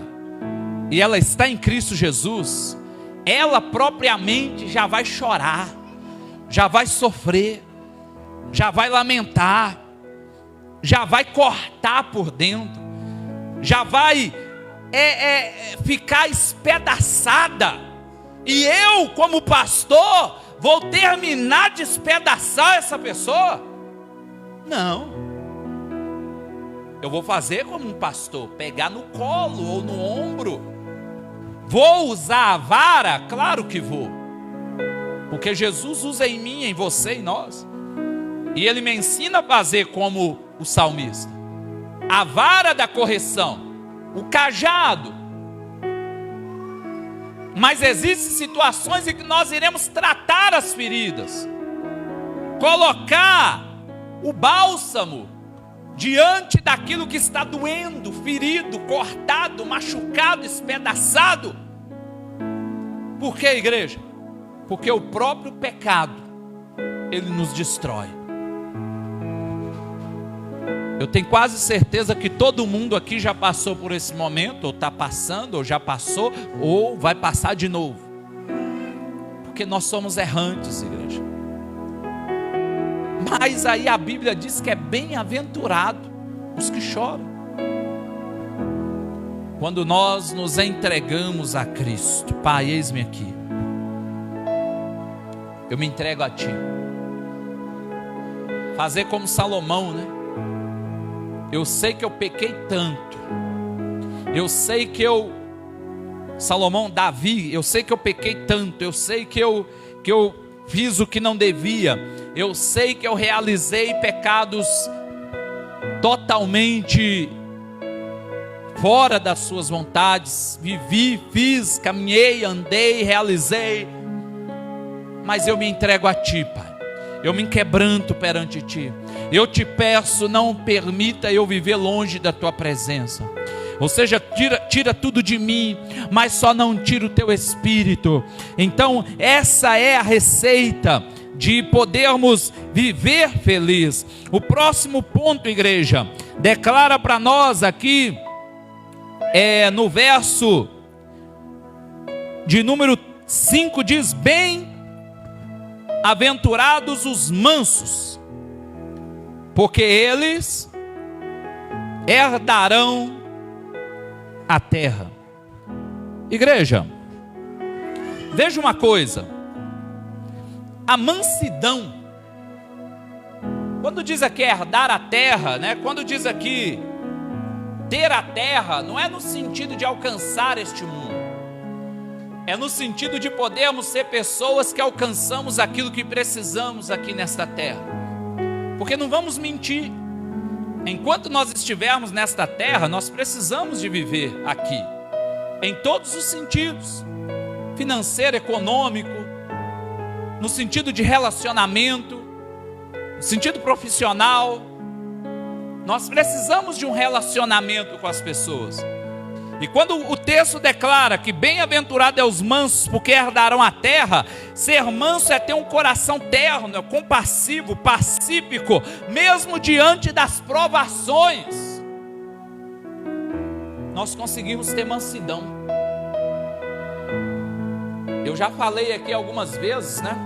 e ela está em Cristo Jesus, ela propriamente já vai chorar, já vai sofrer, já vai lamentar, já vai cortar por dentro, já vai ficar espedaçada. E eu, como pastor, vou terminar de despedaçar essa pessoa? Não. Eu vou fazer como um pastor, pegar no colo ou no ombro. Vou usar a vara? Claro que vou. Porque Jesus usa em mim, em você, em nós. E ele me ensina a fazer como o salmista. A vara da correção, o cajado. Mas existem situações em que nós iremos tratar as feridas, colocar o bálsamo diante daquilo que está doendo, ferido, cortado, machucado, espedaçado. Por que, igreja? Porque o próprio pecado, ele nos destrói. Eu tenho quase certeza que todo mundo aqui já passou por esse momento, ou está passando, ou já passou, ou vai passar de novo. Porque nós somos errantes, igreja. Mas aí a Bíblia diz que é bem-aventurado os que choram. Quando nós nos entregamos a Cristo, Pai, eis-me aqui. eu me entrego a Ti. Fazer como Salomão, né? Eu sei que eu pequei tanto. Eu sei que Davi, eu sei que eu pequei tanto. Eu sei que eu fiz o que não devia. Eu sei que eu realizei pecados totalmente fora das suas vontades. Vivi, fiz, caminhei, andei, realizei. Mas eu me entrego a Ti, Pai. Eu me quebranto perante Ti. Eu te peço, não permita eu viver longe da Tua presença. Ou seja, tira tudo de mim, mas só não tira o Teu Espírito. Então, essa é a receita de podermos viver feliz. O próximo ponto, igreja, declara para nós aqui, no verso de número 5, diz: bem-aventurados os mansos, porque eles herdarão a terra. Igreja, veja uma coisa: a mansidão, quando diz aqui herdar a terra, né? Quando diz aqui ter a terra, não é no sentido de alcançar este mundo, é no sentido de podermos ser pessoas que alcançamos aquilo que precisamos aqui nesta terra. Porque não vamos mentir, enquanto nós estivermos nesta terra, nós precisamos de viver aqui, em todos os sentidos, financeiro, econômico, no sentido de relacionamento, no sentido profissional. Nós precisamos de um relacionamento com as pessoas. E quando o texto declara que bem-aventurado é os mansos, porque herdarão a terra, ser manso é ter um coração terno, compassivo, pacífico, mesmo diante das provações. Nós conseguimos ter mansidão. Eu já falei aqui algumas vezes, né?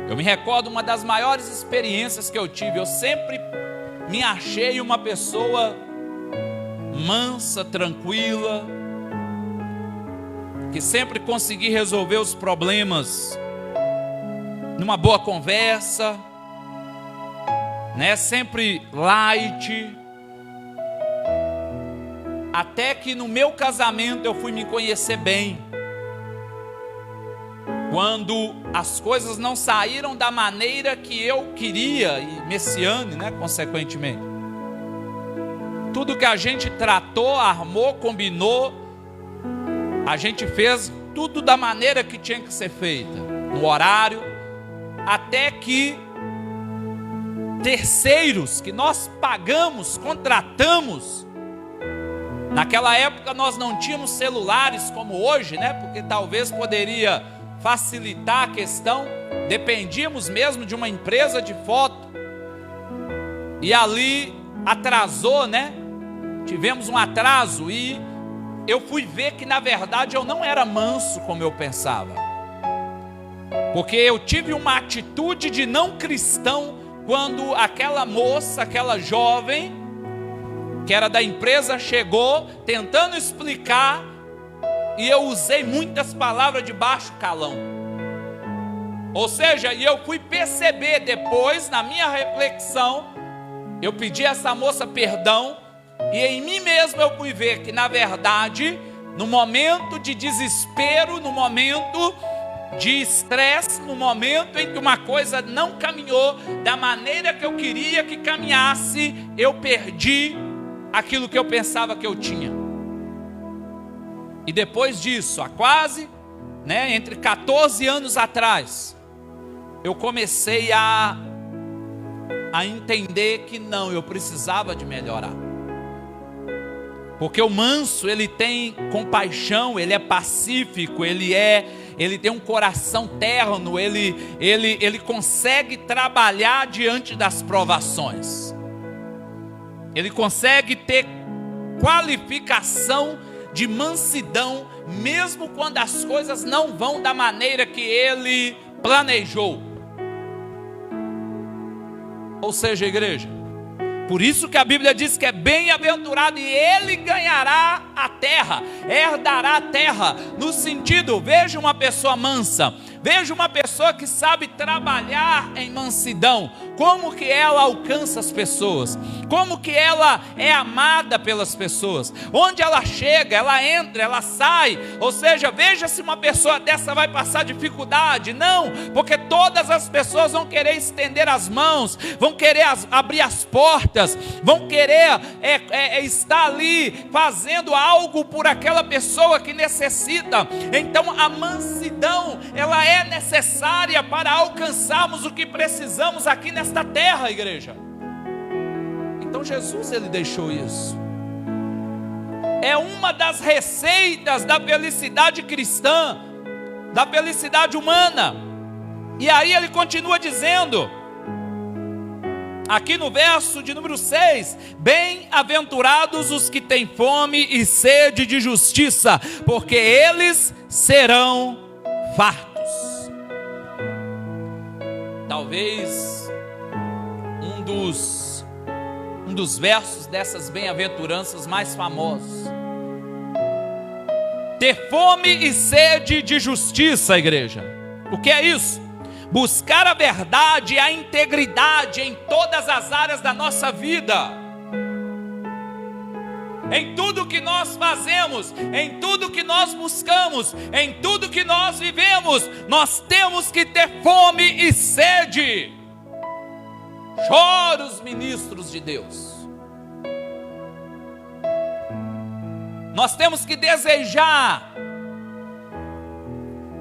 Eu me recordo uma das maiores experiências que eu tive. Eu sempre me achei uma pessoa mansa, tranquila, que sempre consegui resolver os problemas numa boa conversa, né? Sempre light. Até que no meu casamento eu fui me conhecer bem. Quando as coisas não saíram da maneira que eu queria, e Messiane, né, consequentemente. Tudo que a gente tratou, armou, combinou, a gente fez tudo da maneira que tinha que ser feita, no horário, até que terceiros que nós pagamos, contratamos. Naquela época nós não tínhamos celulares como hoje, né? Porque talvez poderia facilitar a questão. Dependíamos mesmo de uma empresa de foto. E ali atrasou, né? Tivemos um atraso e eu fui ver que na verdade eu não era manso como eu pensava. Porque eu tive uma atitude de não cristão quando aquela moça, aquela jovem que era da empresa chegou tentando explicar, e eu usei muitas palavras de baixo calão. Ou seja, e eu fui perceber depois, na minha reflexão, eu pedi a essa moça perdão, e em mim mesmo eu fui ver que na verdade, no momento de desespero, no momento de estresse, no momento em que uma coisa não caminhou da maneira que eu queria que caminhasse, eu perdi aquilo que eu pensava que eu tinha. E depois disso, há quase, né, entre 14 anos atrás, eu comecei a entender que não, eu precisava de melhorar. Porque o manso, ele tem compaixão, ele é pacífico, ele tem um coração terno, ele consegue trabalhar diante das provações. Ele consegue ter qualificação de mansidão, mesmo quando as coisas não vão da maneira que ele planejou. Ou seja, igreja, por isso que a Bíblia diz que é bem-aventurado e ele ganhará a terra, herdará a terra, no sentido, veja uma pessoa mansa, Veja uma pessoa que sabe trabalhar em mansidão. Como que ela alcança as pessoas? Como que ela é amada pelas pessoas? Onde ela chega, ela entra, ela sai. Ou seja, veja se uma pessoa dessa vai passar dificuldade. Não, porque todas as pessoas vão querer estender as mãos, vão querer abrir as portas, vão querer estar ali fazendo algo por aquela pessoa que necessita. Então a mansidão, ela é necessária para alcançarmos o que precisamos aqui nesta terra, igreja. Então Jesus, ele deixou isso. É uma das receitas da felicidade cristã, da felicidade humana. E aí ele continua dizendo, aqui no verso de número 6, bem-aventurados os que têm fome e sede de justiça, porque eles serão fartos. Talvez um dos versos dessas bem-aventuranças mais famosos. Ter fome e sede de justiça, igreja. O que é isso? Buscar a verdade e a integridade em todas as áreas da nossa vida. Em tudo que nós fazemos, em tudo que nós buscamos, em tudo que nós vivemos, nós temos que ter fome e sede. Chora os ministros de Deus. Nós temos que desejar,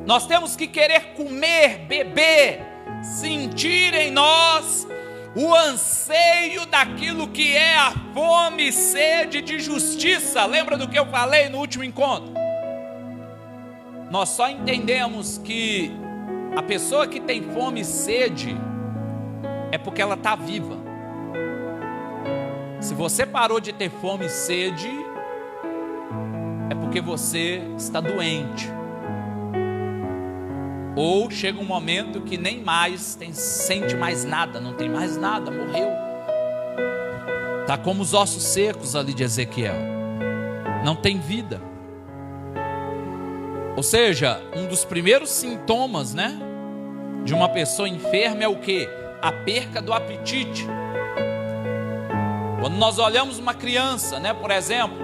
nós temos que querer comer, beber, sentir em nós o anseio daquilo que é a fome e sede de justiça. Lembra do que eu falei no último encontro? Nós só entendemos que a pessoa que tem fome e sede é porque ela está viva. Se você parou de ter fome e sede, é porque você está doente. Ou chega um momento que nem mais sente mais nada, não tem mais nada, morreu. Está como os ossos secos ali de Ezequiel. Não tem vida. Ou seja, um dos primeiros sintomas, de uma pessoa enferma é o quê? A perca do apetite. Quando nós olhamos uma criança, por exemplo,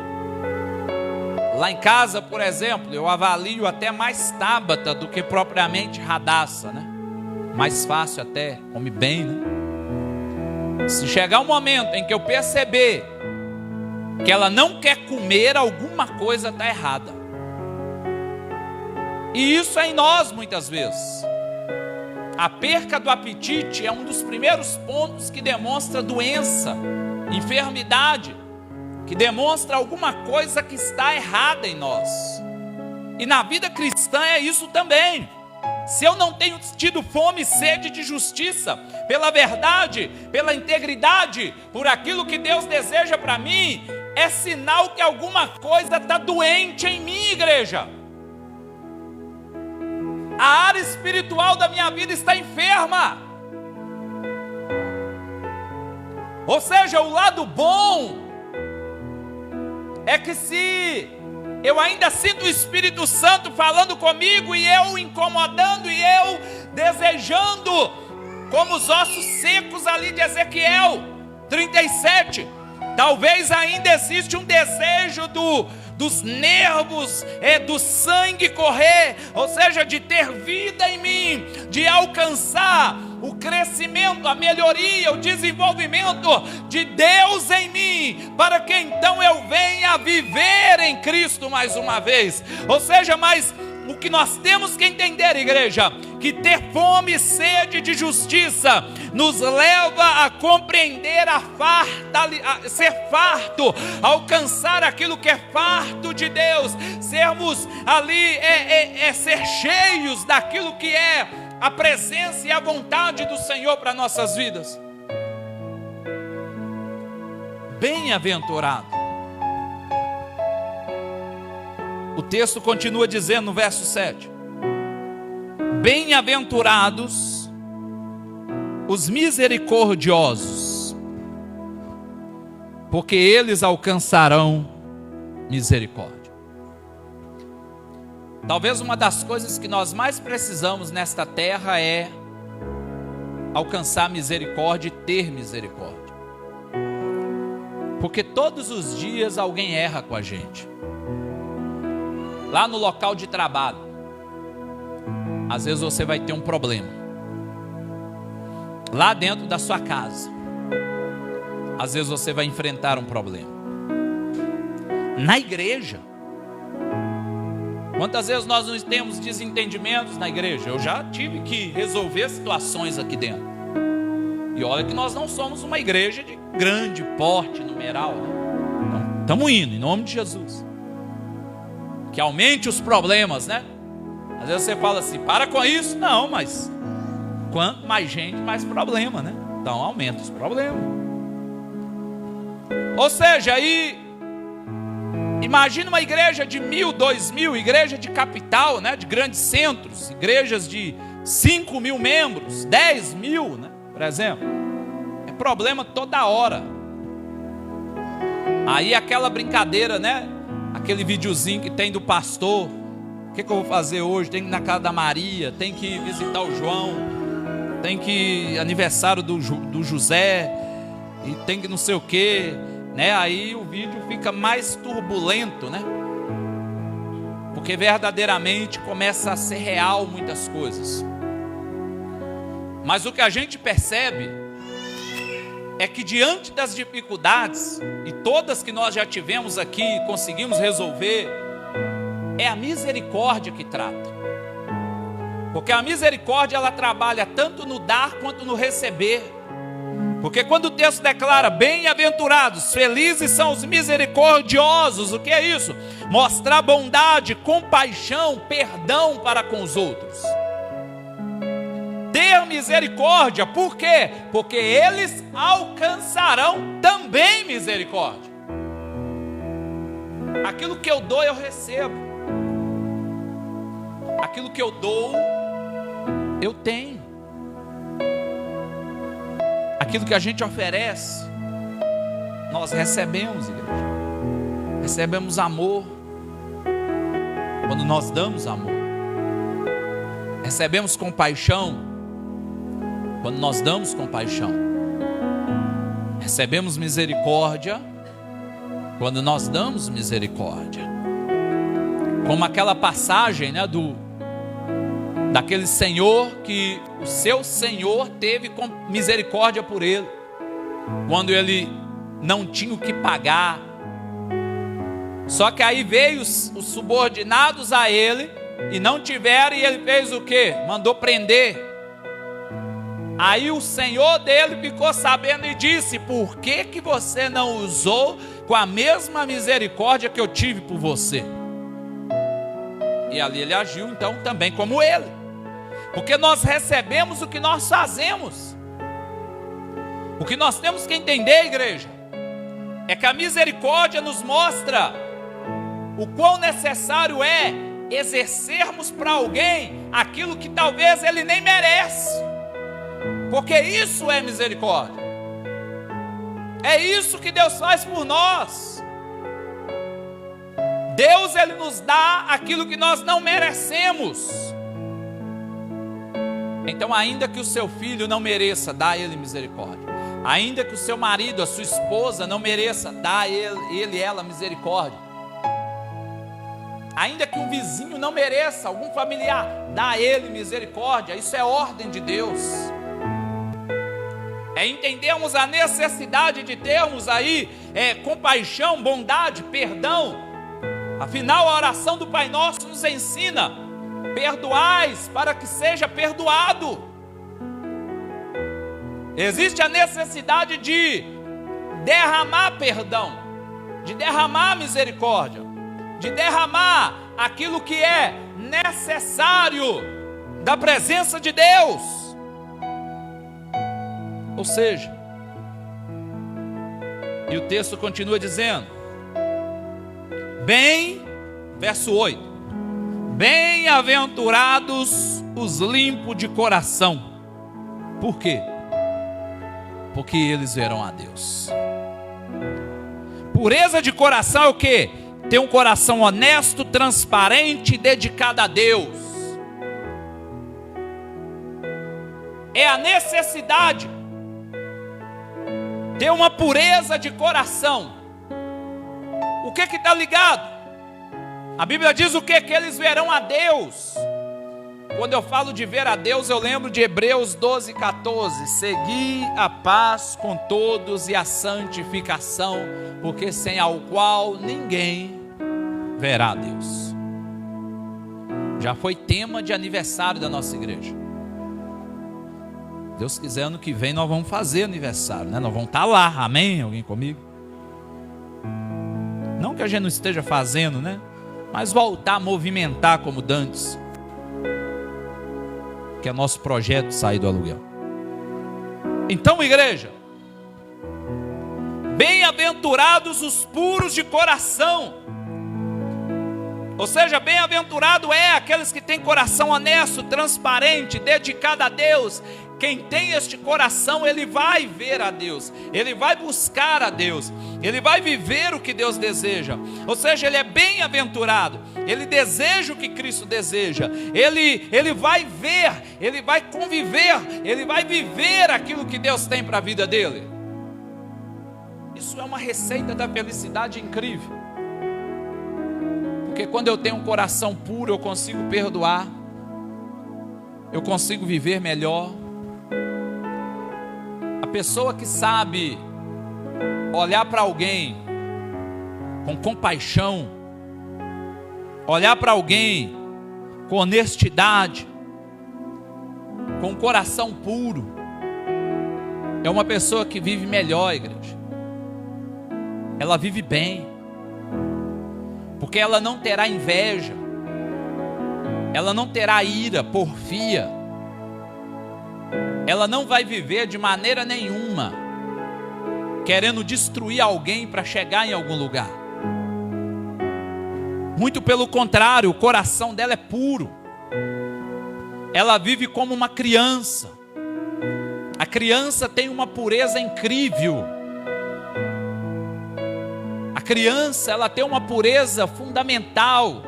lá em casa, por exemplo, eu avalio até mais Tabata do que propriamente Radassa, mais fácil até, come bem, Se chegar um momento em que eu perceber que ela não quer comer, alguma coisa está errada. E isso é em nós muitas vezes. A perca do apetite é um dos primeiros pontos que demonstra doença, enfermidade, que demonstra alguma coisa que está errada em nós. E na vida cristã é isso também. Se eu não tenho tido fome e sede de justiça, pela verdade, pela integridade, por aquilo que Deus deseja para mim, é sinal que alguma coisa está doente em mim, igreja. A área espiritual da minha vida está enferma. Ou seja, o lado bom é que se eu ainda sinto o Espírito Santo falando comigo, e eu incomodando, e eu desejando, como os ossos secos ali de Ezequiel 37, talvez ainda existe um desejo dos nervos, do sangue correr, ou seja, de ter vida em mim, de alcançar o crescimento, a melhoria, o desenvolvimento de Deus em mim, para que então eu venha viver em Cristo mais uma vez. Ou seja, mas o que nós temos que entender, igreja, que ter fome e sede de justiça nos leva a compreender a ser farto, alcançar aquilo que é farto de Deus, sermos ali, ser cheios daquilo que é a presença e a vontade do Senhor para nossas vidas. Bem-aventurado. O texto continua dizendo no verso 7: bem-aventurados os misericordiosos, porque eles alcançarão misericórdia. Talvez uma das coisas que nós mais precisamos nesta terra é alcançar misericórdia e ter misericórdia. Porque todos os dias alguém erra com a gente. Lá no local de trabalho, às vezes você vai ter um problema. Lá dentro da sua casa, às vezes você vai enfrentar um problema. Na igreja, quantas vezes nós não temos desentendimentos na igreja? Eu já tive que resolver situações aqui dentro. E olha que nós não somos uma igreja de grande porte numeral, né? Então, estamos indo, em nome de Jesus. Que aumente os problemas, né? Às vezes você fala assim, para com isso. Não, mas quanto mais gente, mais problema, né? Então aumenta os problemas. Ou seja, aí imagina uma igreja de 1.000, 2.000, igreja de capital, né? De grandes centros, igrejas de 5.000 membros, 10.000, né? Por exemplo, é problema toda hora. Aí aquela brincadeira, né? Aquele videozinho que tem do pastor. O que eu vou fazer hoje? Tem que ir na casa da Maria, tem que visitar o João, tem que aniversário do José, e tem que não sei o que, né? Aí o vídeo fica mais turbulento, né? Porque verdadeiramente começa a ser real muitas coisas. Mas o que a gente percebe é que diante das dificuldades, e todas que nós já tivemos aqui e conseguimos resolver, é a misericórdia que trata. Porque a misericórdia, ela trabalha tanto no dar quanto no receber. Porque quando o texto declara, bem-aventurados, felizes são os misericordiosos, o que é isso? Mostrar bondade, compaixão, perdão para com os outros. Ter misericórdia, por quê? Porque eles alcançarão também misericórdia. Aquilo que eu dou, eu recebo. Aquilo que eu dou, eu tenho. Aquilo que a gente oferece, nós recebemos, igreja. Recebemos amor quando nós damos amor. Recebemos compaixão quando nós damos compaixão. Recebemos misericórdia quando nós damos misericórdia. Como aquela passagem, né, daquele senhor que o seu senhor teve misericórdia por ele, quando ele não tinha o que pagar. Só que aí veio os subordinados a ele e não tiveram, e ele fez o quê? Mandou prender. Aí o senhor dele ficou sabendo e disse, por que você não usou com a mesma misericórdia que eu tive por você? E ali ele agiu então também como ele. Porque nós recebemos o que nós fazemos. O que nós temos que entender, igreja, é que a misericórdia nos mostra o quão necessário é exercermos para alguém aquilo que talvez ele nem merece. Porque isso é misericórdia. É isso que Deus faz por nós. Deus, ele nos dá aquilo que nós não merecemos. Então, ainda que o seu filho não mereça, dá a ele misericórdia. Ainda que o seu marido, a sua esposa não mereça, dá a ele ela misericórdia. Ainda que um vizinho não mereça, algum familiar, dá a ele misericórdia. Isso é ordem de Deus. É entendermos a necessidade de termos aí compaixão, bondade, perdão. Afinal, a oração do Pai Nosso nos ensina: perdoais para que seja perdoado. Existe a necessidade de derramar perdão, de derramar misericórdia, de derramar aquilo que é necessário da presença de Deus. Ou seja, e o texto continua dizendo, verso 8, bem-aventurados os limpos de coração. Por quê? Porque eles verão a Deus. Pureza de coração é o quê? ter um coração honesto, transparente e dedicado a Deus. É a necessidade ter uma pureza de coração. O que está ligado? A Bíblia diz o que? Que eles verão a Deus. Quando eu falo de ver a Deus, eu lembro de Hebreus 12:14. Segui a paz com todos e a santificação, porque sem ao qual ninguém verá a Deus. Já foi tema de aniversário da nossa igreja. Deus quiser, ano que vem nós vamos fazer aniversário, né? Nós vamos estar lá, amém? Alguém comigo? Não que a gente não esteja fazendo, né? Mas voltar a movimentar como dantes, que é nosso projeto sair do aluguel. Então, igreja, bem-aventurados os puros de coração. Ou seja, bem-aventurado é aqueles que têm coração honesto, transparente, dedicado a Deus. Quem tem este coração, ele vai ver a Deus, ele vai buscar a Deus, ele vai viver o que Deus deseja. Ou seja, ele é bem-aventurado, ele deseja o que Cristo deseja, ele vai ver, ele vai conviver, ele vai viver aquilo que Deus tem para a vida dele. Isso é uma receita da felicidade incrível, porque quando eu tenho um coração puro, eu consigo perdoar, eu consigo viver melhor. A pessoa que sabe olhar para alguém com compaixão, olhar para alguém com honestidade, com um coração puro, é uma pessoa que vive melhor, igreja. Ela vive bem, porque ela não terá inveja, ela não terá ira, porfia. Ela não vai viver de maneira nenhuma querendo destruir alguém para chegar em algum lugar. Muito pelo contrário, o coração dela é puro. Ela vive como uma criança. A criança tem uma pureza incrível. A criança, ela tem uma pureza fundamental,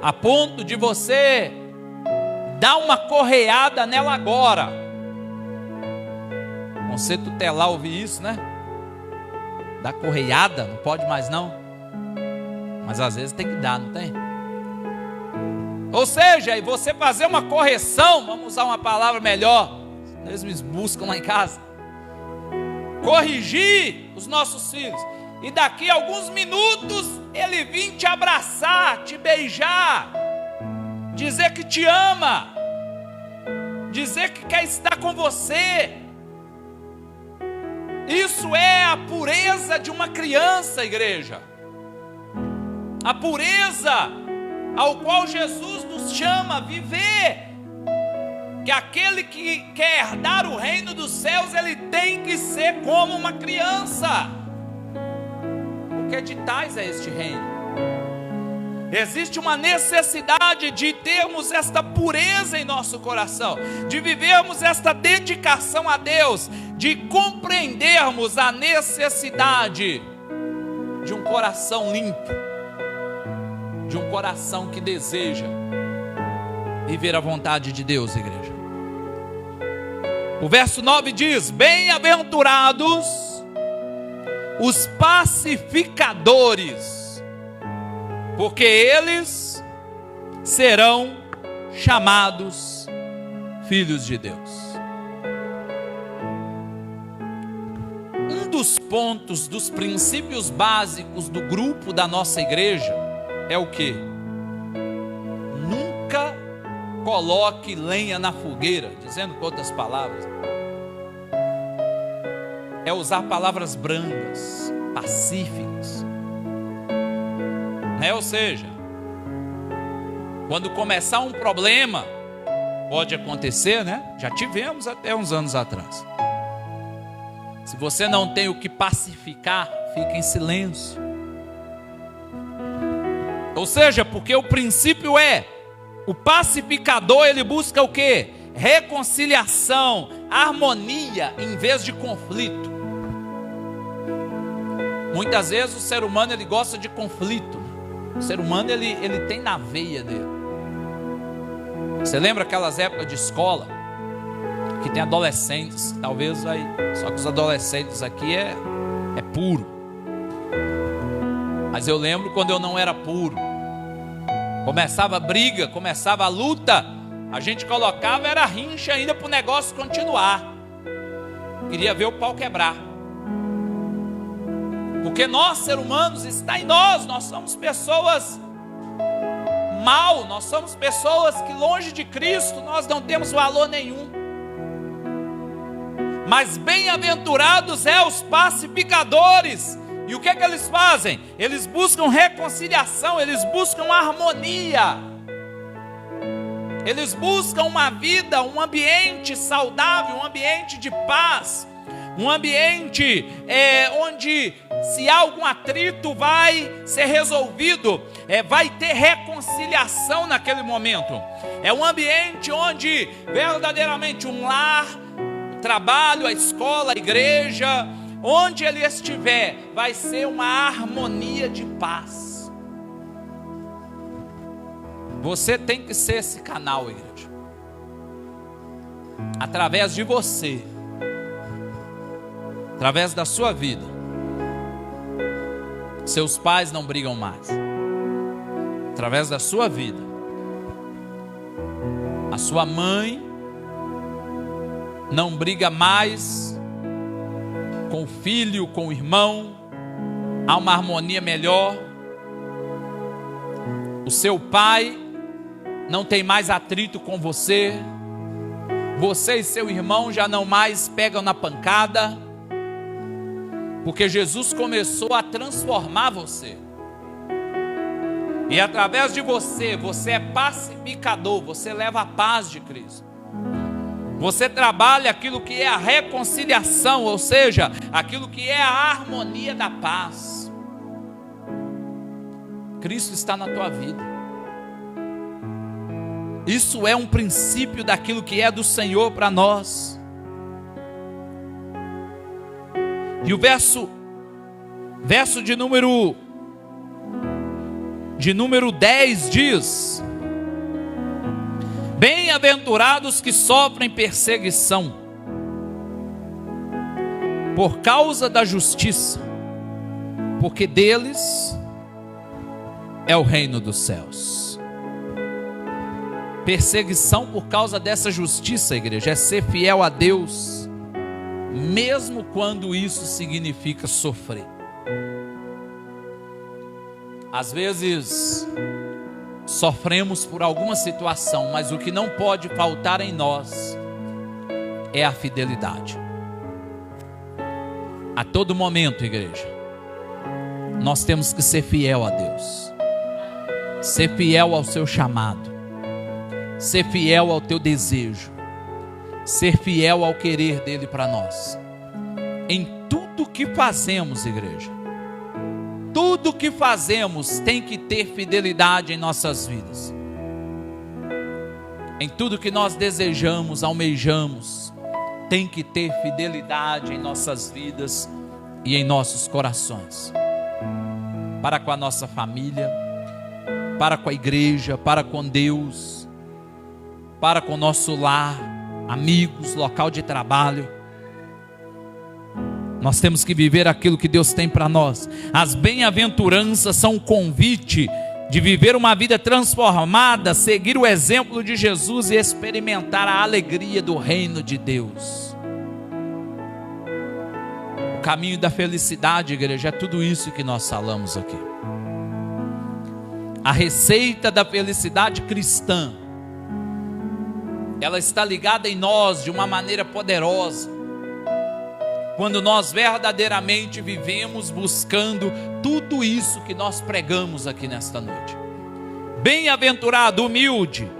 a ponto de você dá uma correada nela agora. Você tutelar ouvir isso, né? Dá correada, não pode mais não. Mas às vezes tem que dar, não tem? Ou seja, e você fazer uma correção, vamos usar uma palavra melhor, eles me buscam lá em casa. Corrigir os nossos filhos. E daqui a alguns minutos ele vir te abraçar, te beijar, dizer que te ama, dizer que quer estar com você. Isso é a pureza de uma criança, igreja. A pureza ao qual Jesus nos chama a viver. Que aquele que quer herdar o reino dos céus, ele tem que ser como uma criança. Porque de tais é este reino. Existe uma necessidade de termos esta pureza em nosso coração, de vivermos esta dedicação a Deus, de compreendermos a necessidade de um coração limpo, de um coração que deseja viver a vontade de Deus, igreja. O verso 9 diz: bem-aventurados os pacificadores, porque eles serão chamados filhos de Deus. Um dos pontos, dos princípios básicos do grupo da nossa igreja é o quê? Nunca coloque lenha na fogueira, dizendo com outras palavras, é usar palavras brandas, pacíficas. Ou seja, quando começar um problema, pode acontecer, né? Já tivemos até uns anos atrás. Se você não tem o que pacificar, fique em silêncio. Ou seja, porque o princípio é, o pacificador, ele busca o quê? Reconciliação, harmonia, em vez de conflito. Muitas vezes o ser humano ele gosta de conflito. O ser humano ele tem na veia dele. Você lembra aquelas épocas de escola que tem adolescentes? Talvez aí, só que os adolescentes aqui é puro. Mas eu lembro quando eu não era puro. Começava a briga, começava a luta, a gente colocava era rincha ainda para o negócio continuar. Queria ver o pau quebrar. Porque nós, seres humanos, está em nós. Nós somos pessoas mal, nós somos pessoas que longe de Cristo nós não temos valor nenhum. Mas bem-aventurados é os pacificadores. E o que é que eles fazem? Eles buscam reconciliação, eles buscam harmonia. Eles buscam uma vida, um ambiente saudável, um ambiente de paz, um ambiente onde se há algum atrito vai ser resolvido, vai ter reconciliação naquele momento. É um ambiente onde verdadeiramente um lar, o trabalho, a escola, a igreja, onde ele estiver, vai ser uma harmonia de paz. Você tem que ser esse canal, igreja. Através de você, através da sua vida, seus pais não brigam mais. Através da sua vida, a sua mãe não briga mais com o filho, com o irmão. Há uma harmonia melhor. O seu pai não tem mais atrito com você. Você e seu irmão já não mais pegam na pancada. Porque Jesus começou a transformar você. E através de você, você é pacificador. Você leva a paz de Cristo. Você trabalha aquilo que é a reconciliação, ou seja, aquilo que é a harmonia da paz. Cristo está na tua vida. Isso é um princípio daquilo que é do Senhor para nós. E o verso de número 10 diz: bem-aventurados que sofrem perseguição por causa da justiça, porque deles é o reino dos céus. Perseguição por causa dessa justiça, igreja, é ser fiel a Deus, mesmo quando isso significa sofrer. Às vezes sofremos por alguma situação, mas o que não pode faltar em nós é a fidelidade. A todo momento, igreja, nós temos que ser fiel a Deus, ser fiel ao seu chamado, ser fiel ao teu desejo, ser fiel ao querer dele para nós. Em tudo que fazemos, igreja, tudo que fazemos tem que ter fidelidade em nossas vidas. Em tudo que nós desejamos, almejamos, tem que ter fidelidade em nossas vidas e em nossos corações. Para com a nossa família, para com a igreja, para com Deus, para com o nosso lar, amigos, local de trabalho. Nós temos que viver aquilo que Deus tem para nós. As bem-aventuranças são um convite de viver uma vida transformada, seguir o exemplo de Jesus e experimentar a alegria do reino de Deus. O caminho da felicidade, igreja, é tudo isso que nós falamos aqui. A receita da felicidade cristã, ela está ligada em nós de uma maneira poderosa, quando nós verdadeiramente vivemos buscando tudo isso que nós pregamos aqui nesta noite. Bem-aventurado, humilde,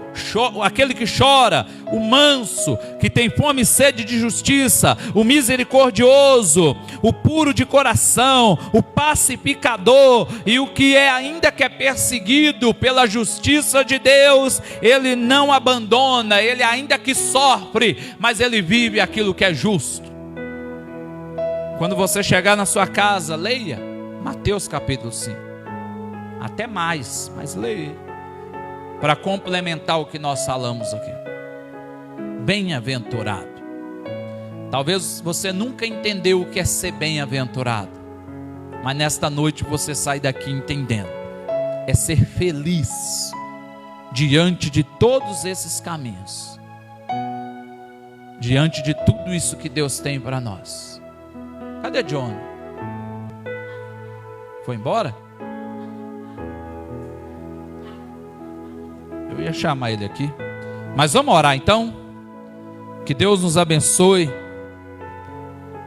aquele que chora, o manso, que tem fome e sede de justiça, o misericordioso, o puro de coração, o pacificador, e o que ainda que é perseguido pela justiça de Deus, ele não abandona, ele ainda que sofre, mas ele vive aquilo que é justo. Quando você chegar na sua casa, leia Mateus capítulo 5. Até mais, mas leia. Para complementar o que nós falamos aqui. Bem-aventurado. Talvez você nunca entendeu o que é ser bem-aventurado. Mas nesta noite você sai daqui entendendo. É ser feliz diante de todos esses caminhos. Diante de tudo isso que Deus tem para nós. Cadê John? Foi embora? Eu ia chamar ele aqui. Mas vamos orar então. Que Deus nos abençoe.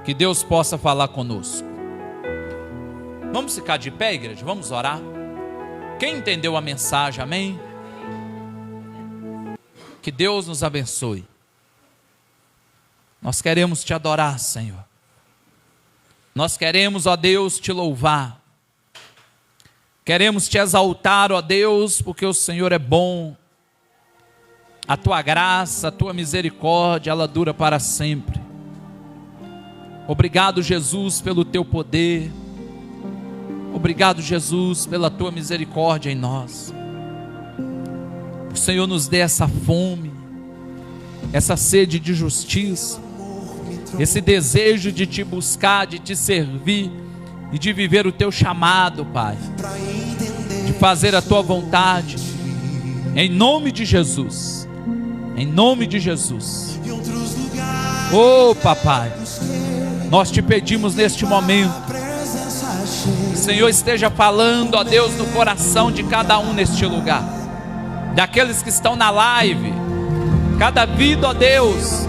Que Deus possa falar conosco. Vamos ficar de pé, igreja? Vamos orar. Quem entendeu a mensagem, amém? Que Deus nos abençoe. Nós queremos te adorar, Senhor. Nós queremos, ó Deus, te louvar. Queremos te exaltar, ó Deus, porque o Senhor é bom. A tua graça, a tua misericórdia, ela dura para sempre. Obrigado, Jesus, pelo teu poder. Obrigado, Jesus, pela tua misericórdia em nós. O Senhor nos dê essa fome, essa sede de justiça, esse desejo de te buscar, de te servir e de viver o teu chamado, Pai, de fazer a tua vontade, em nome de Jesus, em nome de Jesus. Oh, Papai, nós te pedimos neste momento, que o Senhor esteja falando, ó Deus, no coração de cada um neste lugar, daqueles que estão na live, cada vida, ó Deus,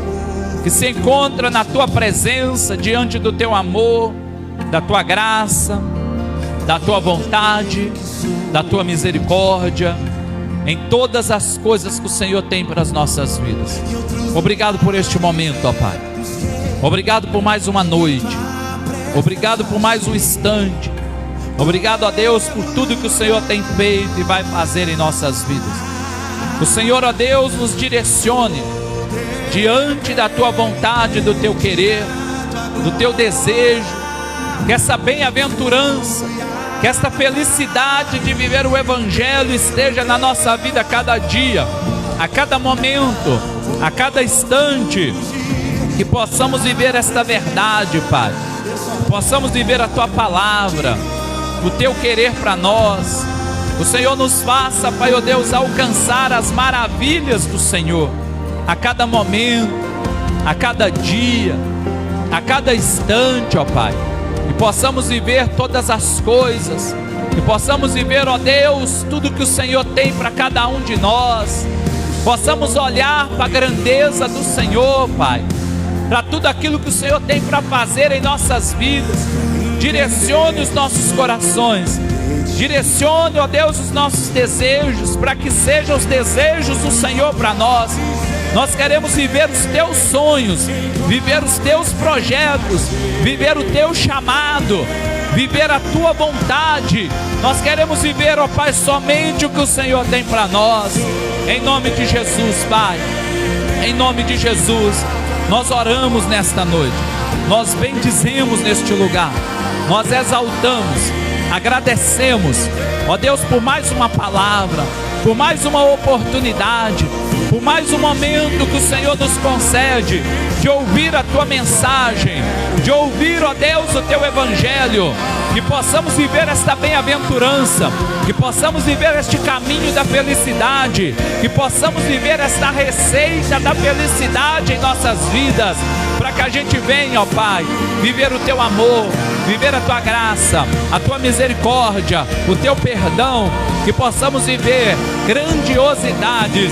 que se encontra na tua presença, diante do teu amor, da tua graça, da tua vontade, da tua misericórdia, em todas as coisas que o Senhor tem para as nossas vidas. Obrigado por este momento, ó Pai. Obrigado por mais uma noite. Obrigado por mais um instante. Obrigado, ó Deus, por tudo que o Senhor tem feito e vai fazer em nossas vidas. O Senhor, ó Deus, nos direcione diante da tua vontade, do teu querer, do teu desejo, que essa bem-aventurança, que esta felicidade de viver o Evangelho esteja na nossa vida a cada dia, a cada momento, a cada instante, que possamos viver esta verdade, Pai, que possamos viver a tua palavra, o teu querer para nós. O Senhor nos faça, Pai, ó Deus, alcançar as maravilhas do Senhor a cada momento, a cada dia, a cada instante, ó Pai, que possamos viver todas as coisas, que possamos viver, ó Deus, tudo que o Senhor tem para cada um de nós, possamos olhar para a grandeza do Senhor, Pai, para tudo aquilo que o Senhor tem para fazer em nossas vidas. Direcione os nossos corações, direcione, ó Deus, os nossos desejos, para que sejam os desejos do Senhor para nós. Nós queremos viver os teus sonhos, viver os teus projetos, viver o teu chamado, viver a tua vontade. Nós queremos viver, ó Pai, somente o que o Senhor tem para nós. Em nome de Jesus, Pai, em nome de Jesus, nós oramos nesta noite, nós bendizemos neste lugar, nós exaltamos, agradecemos, ó Deus, por mais uma palavra, por mais uma oportunidade, por mais um momento que o Senhor nos concede de ouvir a tua mensagem, de ouvir, ó Deus, o teu evangelho, que possamos viver esta bem-aventurança, que possamos viver este caminho da felicidade, que possamos viver esta receita da felicidade em nossas vidas, para que a gente venha, ó Pai, viver o teu amor, viver a tua graça, a tua misericórdia, o teu perdão, que possamos viver grandiosidades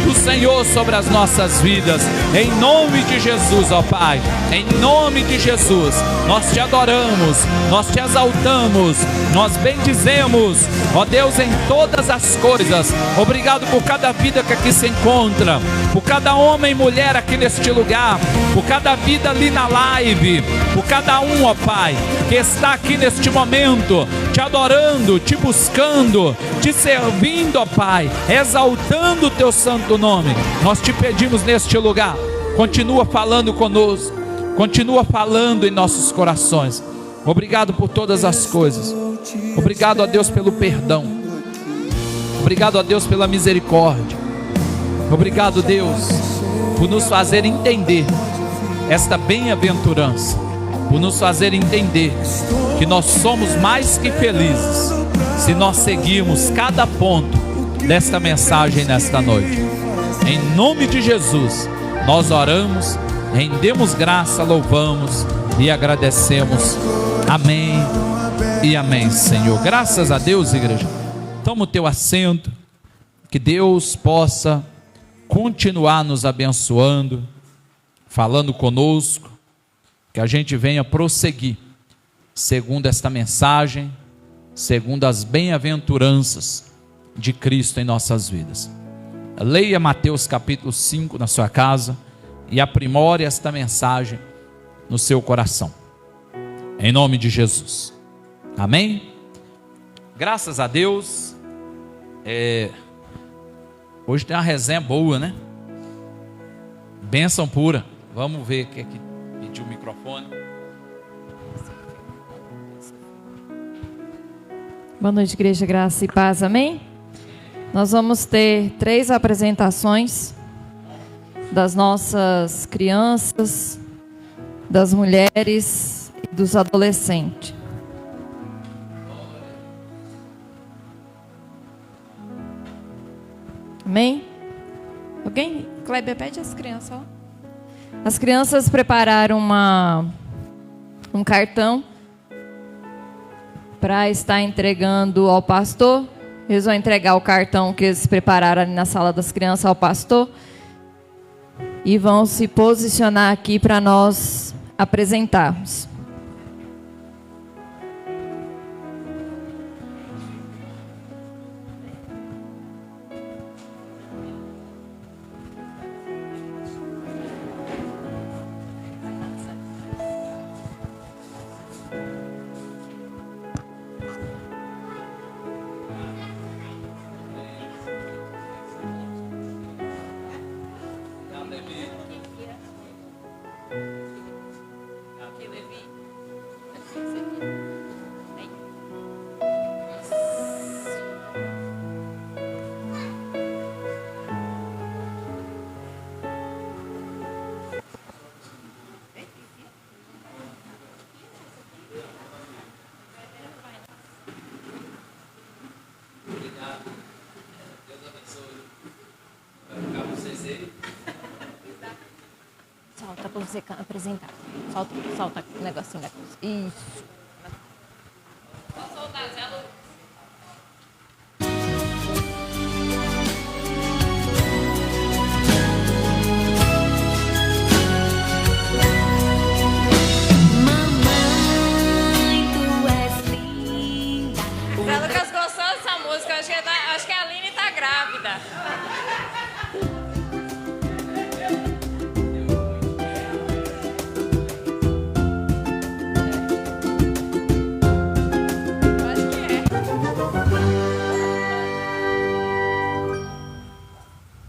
do Senhor sobre as nossas vidas, em nome de Jesus, ó Pai, em nome de Jesus, nós te adoramos, nós te exaltamos, nós bendizemos, ó Deus, em todas as coisas. Obrigado por cada vida que aqui se encontra, por cada homem e mulher aqui neste lugar, por cada vida ali na live, por cada um, ó Pai, que está aqui neste momento, te adorando, te buscando, te servindo, ó Pai, exaltando o teu santo nome. Nós te pedimos neste lugar, continua falando conosco, continua falando em nossos corações. Obrigado por todas as coisas. Obrigado a Deus pelo perdão. Obrigado a Deus pela misericórdia. Obrigado, Deus, por nos fazer entender esta bem-aventurança, por nos fazer entender que nós somos mais que felizes se nós seguirmos cada ponto desta mensagem nesta noite. Em nome de Jesus, nós oramos, rendemos graça, louvamos e agradecemos. Amém e amém, Senhor. Graças a Deus, igreja. Toma o teu assento. Que Deus possa continuar nos abençoando, falando conosco, que a gente venha prosseguir segundo esta mensagem, segundo as bem-aventuranças de Cristo em nossas vidas. Leia Mateus capítulo 5 na sua casa e aprimore esta mensagem no seu coração, em nome de Jesus. Amém? Graças a Deus. Hoje tem uma resenha boa, né? Bênção pura. Vamos ver quem é que pediu o microfone. Boa noite, igreja, graça e paz, amém? Nós vamos ter 3 apresentações das nossas crianças, das mulheres e dos adolescentes. Amém? Alguém? Kleber, pede as crianças, ó. As crianças prepararam um cartão para estar entregando ao pastor. Eles vão entregar o cartão que eles prepararam ali na sala das crianças ao pastor e vão se posicionar aqui para nós apresentarmos. Solta para você apresentar. Solta o negocinho da coisa. Isso. Vou soltar, Zé Lu. Mamãe, tu és linda. Zé Lucas gostou dessa música. Acho que a Aline tá grávida.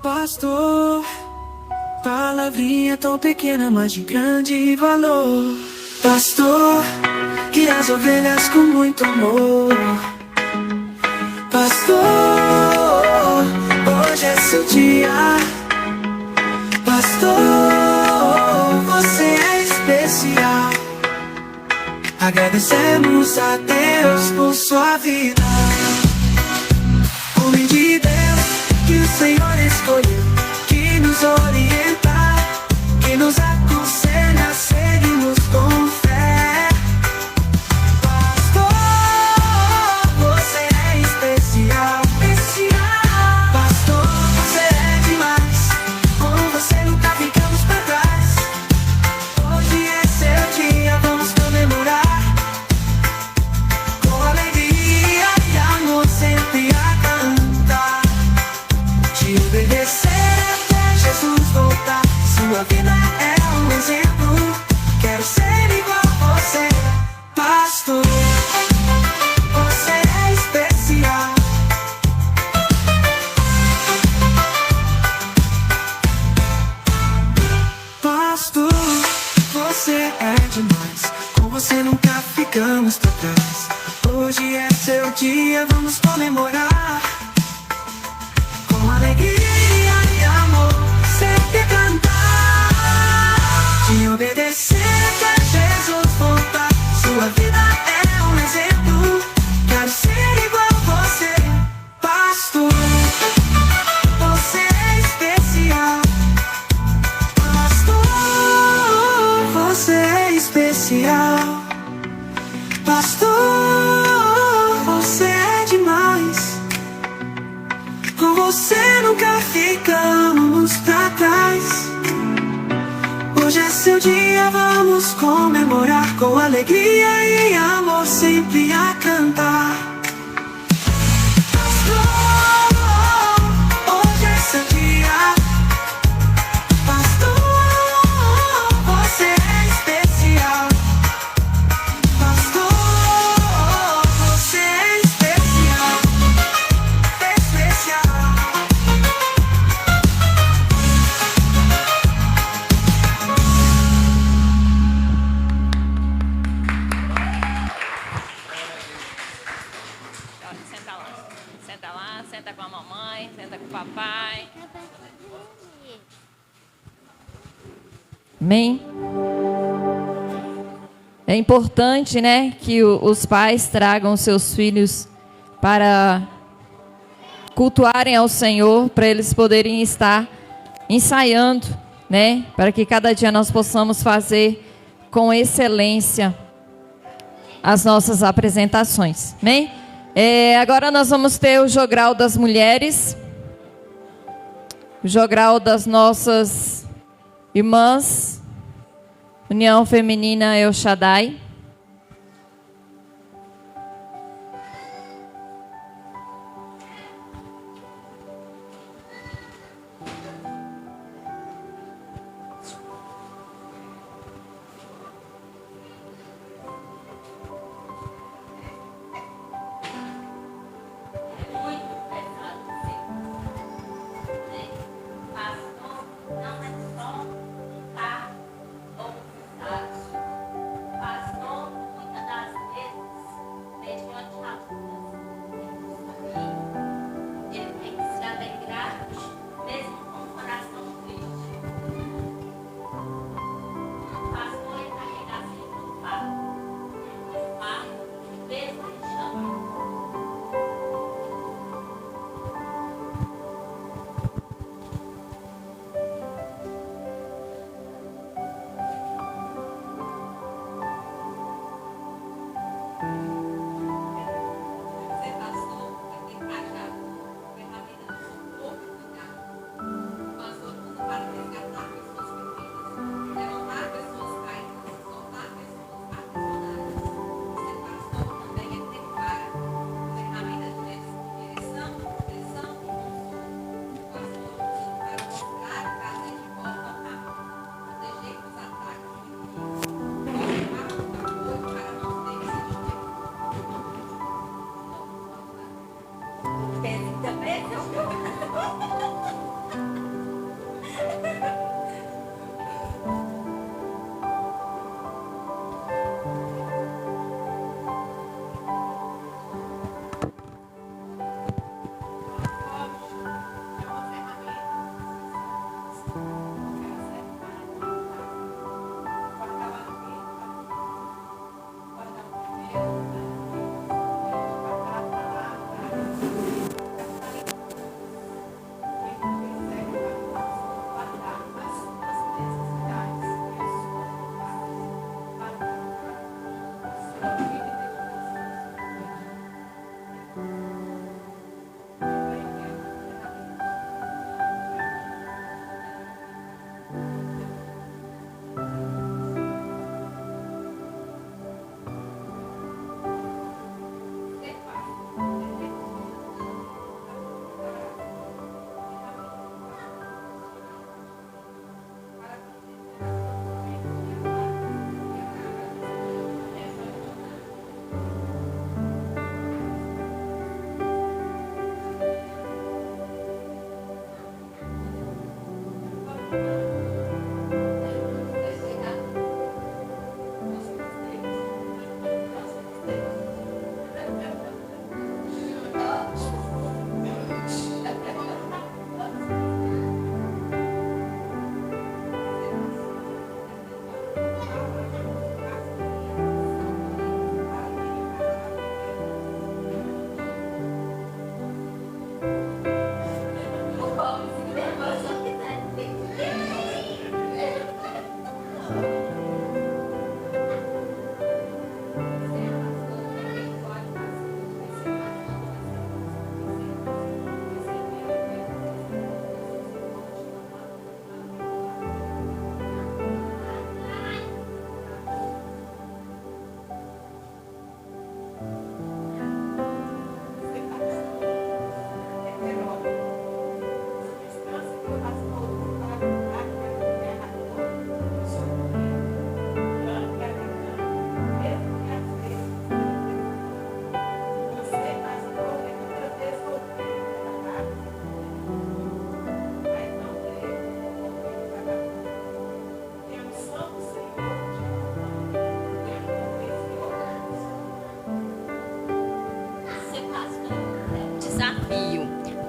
Pastor, palavrinha tão pequena, mas de grande valor. Pastor, que as ovelhas com muito amor. Pastor, hoje é seu dia. Pastor, você é especial. Agradecemos a Deus por sua vida. Homem de Deus que o Senhor escolheu, que nos orienta, que nos aconselha, seguimos com fé. Pastor, você é especial, especial. Pastor, você é demais, com você nunca ficamos pra trás. Hoje é seu dia, vamos comemorar com alegria e amor sempre a cantar. Te obedecer até Jesus voltar. Sua vida é um exemplo. Quero ser igual a você, pastor. Você é especial. Pastor, você é demais. Com você nunca ficamos pra trás. Hoje é seu dia, vamos comemorar. Com alegria e amor, sempre cantar. Te obedecer até Jesus voltar. Sua vida é um exemplo. Quero ser igual a você, pastor. Você é especial. Pastor, você é especial. Pastor, você é demais. Com você nunca ficamos pra trás. Hoje é seu dia, vamos comemorar. Com alegria e amor, sempre a cantar. Pastor, hoje é seu dia. Pastor, você é especial. Pastor, você é especial. Especial. Senta lá, senta com a mamãe, senta com o papai. Amém? É importante, né, que os pais tragam seus filhos para cultuarem ao Senhor, para eles poderem estar ensaiando, né, para que cada dia nós possamos fazer com excelência as nossas apresentações. Amém? Agora nós vamos ter o jogral das mulheres, o jogral das nossas irmãs, União Feminina El Shaddai. Pastor,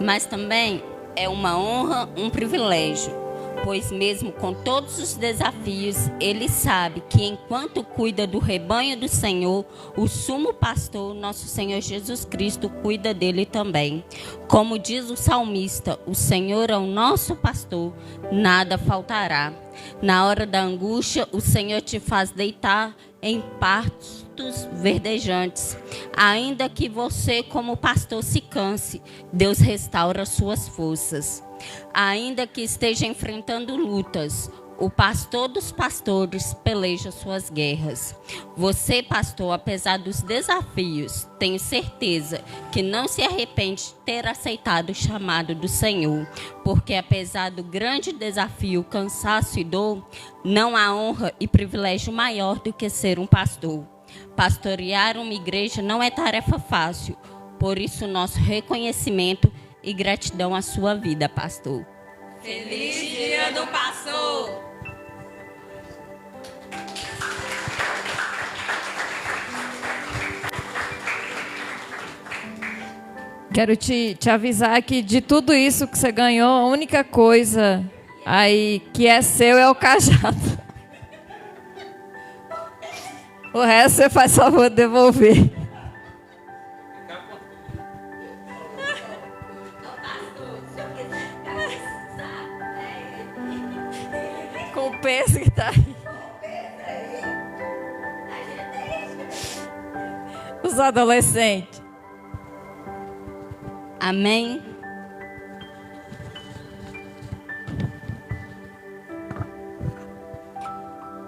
mas também é uma honra, um privilégio, pois mesmo com todos os desafios, ele sabe que enquanto cuida do rebanho do Senhor, o sumo pastor, nosso Senhor Jesus Cristo, cuida dele também. Como diz o salmista, o Senhor é o nosso pastor, nada faltará. Na hora da angústia, o Senhor te faz deitar em pastos verdejantes. Ainda que você, como pastor, se canse, Deus restaura suas forças. Ainda que esteja enfrentando lutas, o pastor dos pastores peleja suas guerras. Você, pastor, apesar dos desafios, tenho certeza que não se arrepende de ter aceitado o chamado do Senhor, porque apesar do grande desafio, cansaço e dor, não há honra e privilégio maior do que ser um pastor. Pastorear uma igreja não é tarefa fácil, por isso nosso reconhecimento e gratidão à sua vida, pastor. Feliz Dia do Pastor! Quero te avisar que de tudo isso que você ganhou, a única coisa aí que é seu é o cajado. O resto você faz favor de devolver. Com o peso que tá aí. Os adolescentes. Amém?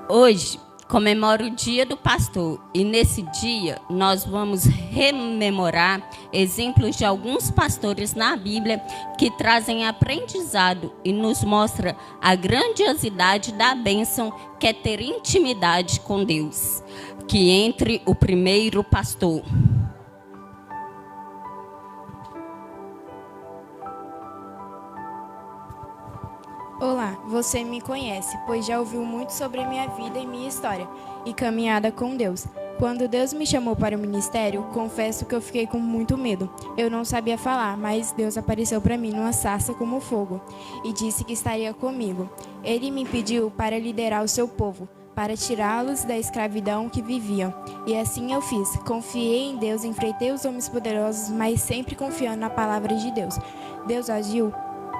Hoje comemoro o Dia do Pastor e nesse dia nós vamos rememorar exemplos de alguns pastores na Bíblia que trazem aprendizado e nos mostra a grandiosidade da bênção que é ter intimidade com Deus. Que entre o primeiro pastor. Olá, você me conhece, pois já ouviu muito sobre a minha vida e minha história e caminhada com Deus. Quando Deus me chamou para o ministério, confesso que eu fiquei com muito medo. Eu não sabia falar, mas Deus apareceu para mim numa sarça como fogo e disse que estaria comigo. Ele me pediu para liderar o seu povo, para tirá-los da escravidão que viviam. E assim eu fiz. Confiei em Deus, enfrentei os homens poderosos, mas sempre confiando na palavra de Deus. Deus agiu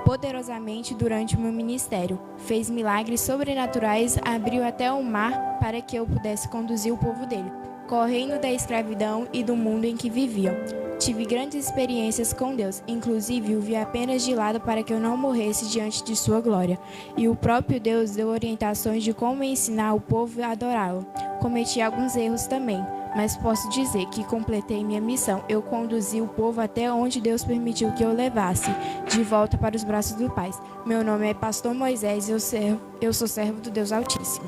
poderosamente durante o meu ministério. Fez milagres sobrenaturais, abriu até o mar para que eu pudesse conduzir o povo dele, correndo da escravidão e do mundo em que viviam. Tive grandes experiências com Deus, inclusive o vi apenas de lado para que eu não morresse diante de sua glória. E o próprio Deus deu orientações de como ensinar o povo a adorá-lo. Cometi alguns erros também, mas posso dizer que completei minha missão. Eu conduzi o povo até onde Deus permitiu que eu levasse, de volta para os braços do Pai. Meu nome é Pastor Moisés e eu sou servo do Deus Altíssimo.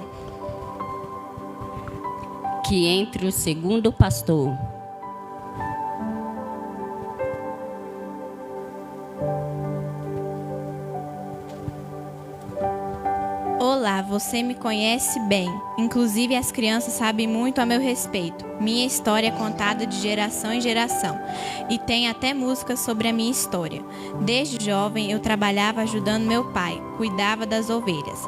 Que entre o segundo pastor. Olá, você me conhece bem. Inclusive as crianças sabem muito a meu respeito. Minha história é contada de geração em geração e tem até músicas sobre a minha história. Desde jovem eu trabalhava ajudando meu pai, cuidava das ovelhas.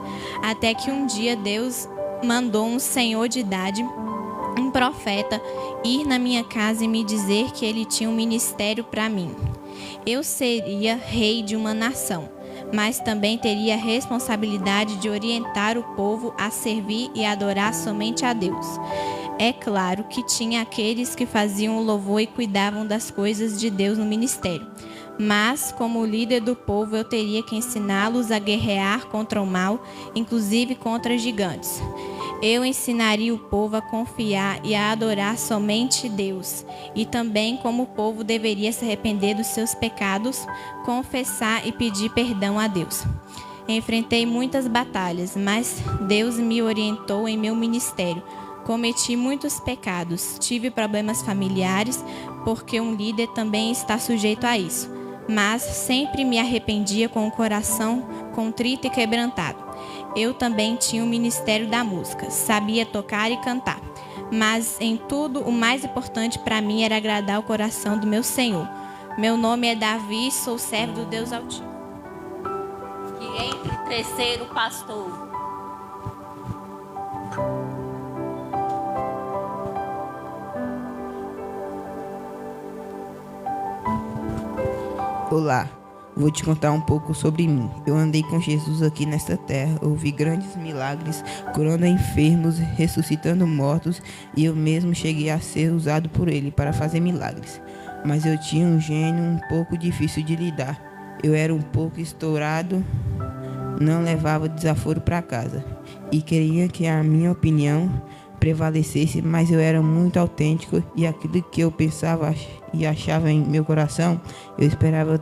Até que um dia Deus mandou um senhor de idade, um profeta, ir na minha casa e me dizer que ele tinha um ministério para mim. Eu seria rei de uma nação, mas também teria a responsabilidade de orientar o povo a servir e adorar somente a Deus. É claro que tinha aqueles que faziam o louvor e cuidavam das coisas de Deus no ministério, mas como líder do povo eu teria que ensiná-los a guerrear contra o mal, inclusive contra gigantes. Eu ensinaria o povo a confiar e a adorar somente Deus, e também como o povo deveria se arrepender dos seus pecados, confessar e pedir perdão a Deus. Enfrentei muitas batalhas, mas Deus me orientou em meu ministério. Cometi muitos pecados, tive problemas familiares, porque um líder também está sujeito a isso. Mas sempre me arrependia com o coração contrito e quebrantado. Eu também tinha o ministério da música, sabia tocar e cantar. Mas em tudo, o mais importante para mim era agradar o coração do meu Senhor. Meu nome é Davi, sou servo do Deus Altíssimo. Que entre terceiro pastor. Olá, vou te contar um pouco sobre mim. Eu andei com Jesus aqui nesta terra, ouvi grandes milagres, curando enfermos, ressuscitando mortos, e eu mesmo cheguei a ser usado por ele para fazer milagres. Mas eu tinha um gênio um pouco difícil de lidar. Eu era um pouco estourado, não levava desaforo para casa e queria que a minha opinião prevalecesse, mas eu era muito autêntico e aquilo que eu pensava e achava em meu coração, eu esperava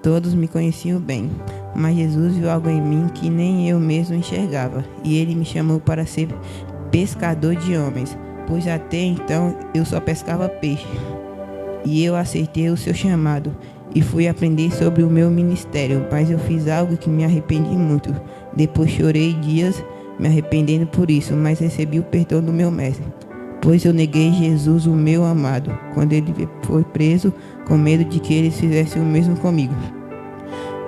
todos me conheciam bem. Mas Jesus viu algo em mim que nem eu mesmo enxergava, e ele me chamou para ser pescador de homens, pois até então eu só pescava peixe. E eu aceitei o seu chamado e fui aprender sobre o meu ministério, mas eu fiz algo que me arrependi muito. Depois chorei dias me arrependendo por isso, mas recebi o perdão do meu mestre, pois eu neguei Jesus, o meu amado, quando ele foi preso, com medo de que eles fizessem o mesmo comigo.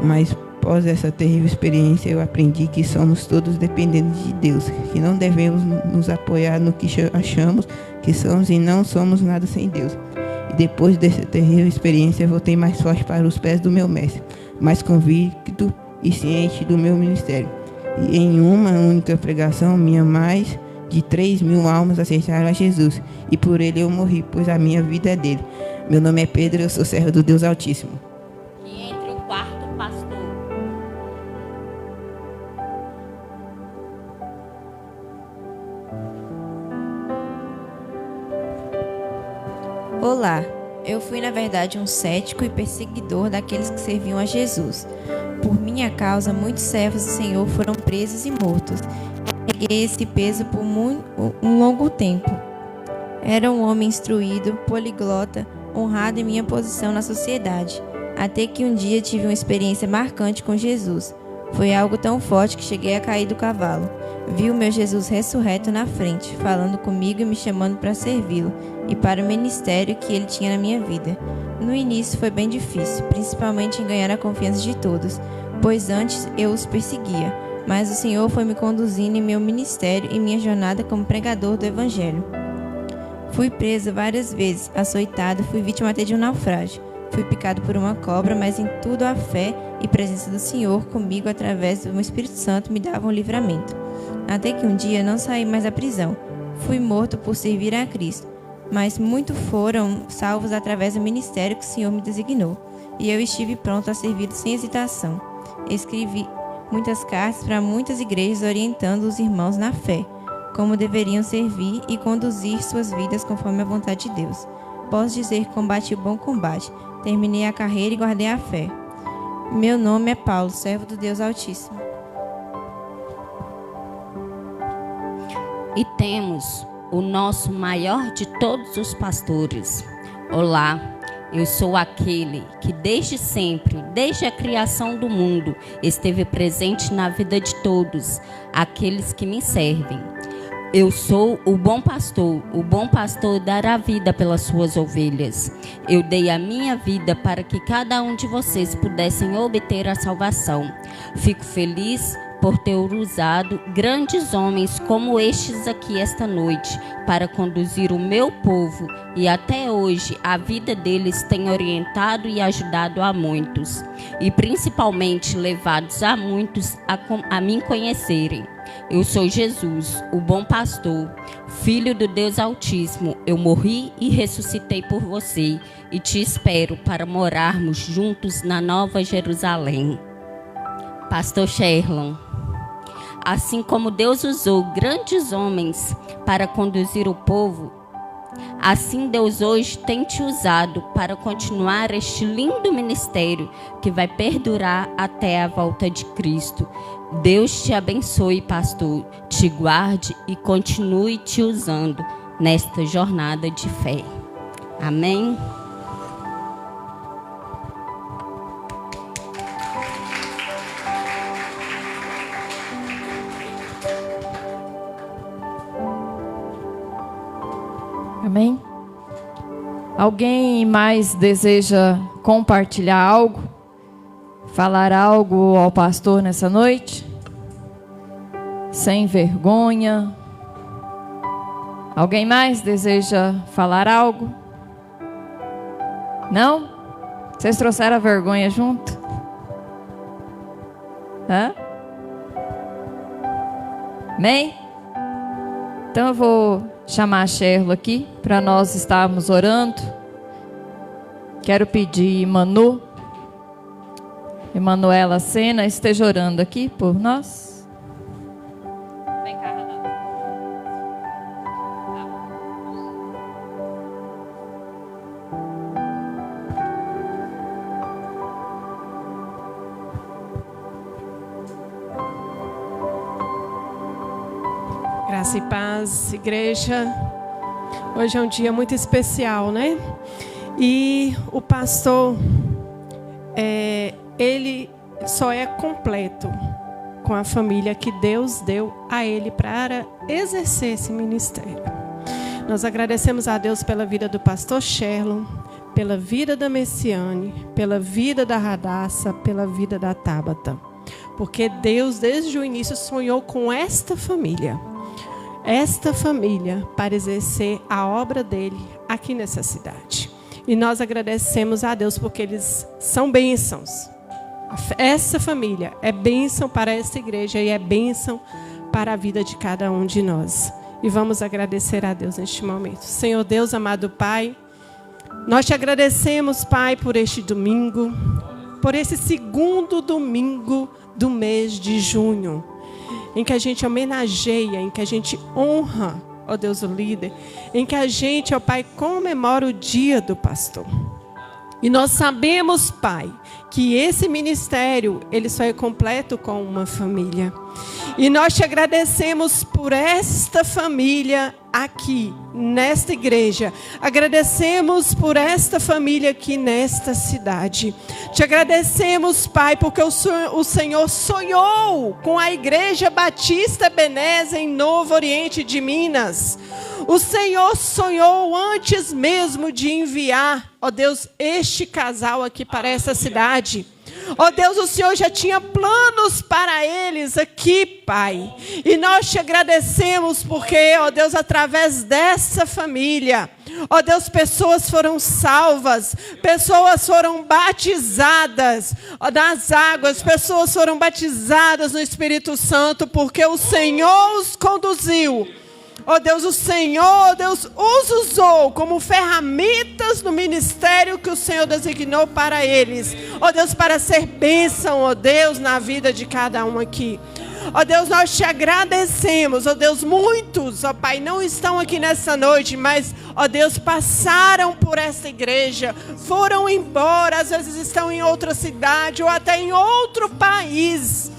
Mas após essa terrível experiência, eu aprendi que somos todos dependentes de Deus, que não devemos nos apoiar no que achamos que somos e não somos nada sem Deus. E depois dessa terrível experiência, eu voltei mais forte para os pés do meu mestre, mais convicto e ciente do meu ministério. E em uma única pregação, mais de 3.000 almas aceitaram a Jesus, e por ele eu morri, pois a minha vida é dele. Meu nome é Pedro, eu sou servo do Deus Altíssimo. Que entre o quarto pastor. Olá, eu fui na verdade um cético e perseguidor daqueles que serviam a Jesus. Por minha causa, muitos servos do Senhor foram presos e mortos. Peguei esse peso por um longo tempo. Era um homem instruído, poliglota, honrado em minha posição na sociedade, até que um dia tive uma experiência marcante com Jesus. Foi algo tão forte que cheguei a cair do cavalo. Vi o meu Jesus ressurreto na frente, falando comigo e me chamando para servi-lo e para o ministério que ele tinha na minha vida. No início foi bem difícil, principalmente em ganhar a confiança de todos, pois antes eu os perseguia, mas o Senhor foi me conduzindo em meu ministério e minha jornada como pregador do Evangelho. Fui preso várias vezes, açoitado, fui vítima até de um naufrágio. Fui picado por uma cobra, mas em tudo a fé e presença do Senhor comigo através do Espírito Santo me davam livramento. Até que um dia não saí mais da prisão. Fui morto por servir a Cristo, mas muitos foram salvos através do ministério que o Senhor me designou, e eu estive pronto a servir sem hesitação. Escrevi muitas cartas para muitas igrejas orientando os irmãos na fé, como deveriam servir e conduzir suas vidas conforme a vontade de Deus. Posso dizer que combati o bom combate, terminei a carreira e guardei a fé. Meu nome é Paulo, servo do Deus Altíssimo. E temos o nosso maior de todos os pastores. Olá, eu sou aquele que desde sempre, desde a criação do mundo, esteve presente na vida de todos, aqueles que me servem. Eu sou o bom pastor dará vida pelas suas ovelhas. Eu dei a minha vida para que cada um de vocês pudessem obter a salvação. Fico feliz por ter usado grandes homens como estes aqui esta noite para conduzir o meu povo, e até hoje a vida deles tem orientado e ajudado a muitos, e principalmente levados a muitos a me conhecerem. Eu sou Jesus, o bom pastor, filho do Deus Altíssimo. Eu morri e ressuscitei por você e te espero para morarmos juntos na Nova Jerusalém. Pastor Sherlon. Assim como Deus usou grandes homens para conduzir o povo, assim Deus hoje tem te usado para continuar este lindo ministério que vai perdurar até a volta de Cristo. Deus te abençoe, pastor, te guarde e continue te usando nesta jornada de fé. Amém? Amém? Alguém mais deseja compartilhar algo? Falar algo ao pastor nessa noite? Sem vergonha. Alguém mais deseja falar algo? Não? Vocês trouxeram a vergonha junto? Hã? Amém? Então eu vou chamar a Sherlo aqui para nós estarmos orando. Quero pedir Emanuela Sena esteja orando aqui por nós. Vem cá, Renata. Graça e paz, igreja. Hoje é um dia muito especial, né? E o pastor, ele só é completo com a família que Deus deu a ele para exercer esse ministério. Nós agradecemos a Deus pela vida do pastor Sherlo, pela vida da Messiane, pela vida da Radassa, pela vida da Tabata. Porque Deus, desde o início, sonhou com esta família para exercer a obra dele aqui nessa cidade. E nós agradecemos a Deus porque eles são bênçãos. Essa família é bênção para essa igreja e é bênção para a vida de cada um de nós. E vamos agradecer a Deus neste momento. Senhor Deus, amado Pai, nós te agradecemos, Pai, por este domingo, por esse segundo domingo do mês de junho, em que a gente homenageia, em que a gente honra, ó Deus, o líder, em que a gente, ó Pai, comemora o dia do pastor. E nós sabemos, Pai, que esse ministério, ele só é completo com uma família. E nós te agradecemos por esta família aqui, nesta igreja. Agradecemos por esta família aqui nesta cidade. Te agradecemos, Pai, porque o Senhor sonhou com a Igreja Batista Ebenezer em Novo Oriente de Minas. O Senhor sonhou antes mesmo de enviar, ó Deus, este casal aqui para essa cidade. Ó Deus, o Senhor já tinha planos para eles aqui, Pai. E nós te agradecemos porque, ó Deus, através dessa família, ó Deus, pessoas foram salvas, pessoas foram batizadas nas águas, pessoas foram batizadas no Espírito Santo, porque o Senhor os conduziu. Ó Deus, o Senhor, ó Deus, os usou como ferramentas no ministério que o Senhor designou para eles. Ó Deus, para ser bênção, ó Deus, na vida de cada um aqui. Ó Deus, nós te agradecemos. Ó Deus, muitos, ó Pai, não estão aqui nessa noite, mas, ó Deus, passaram por essa igreja, foram embora, às vezes estão em outra cidade ou até em outro país.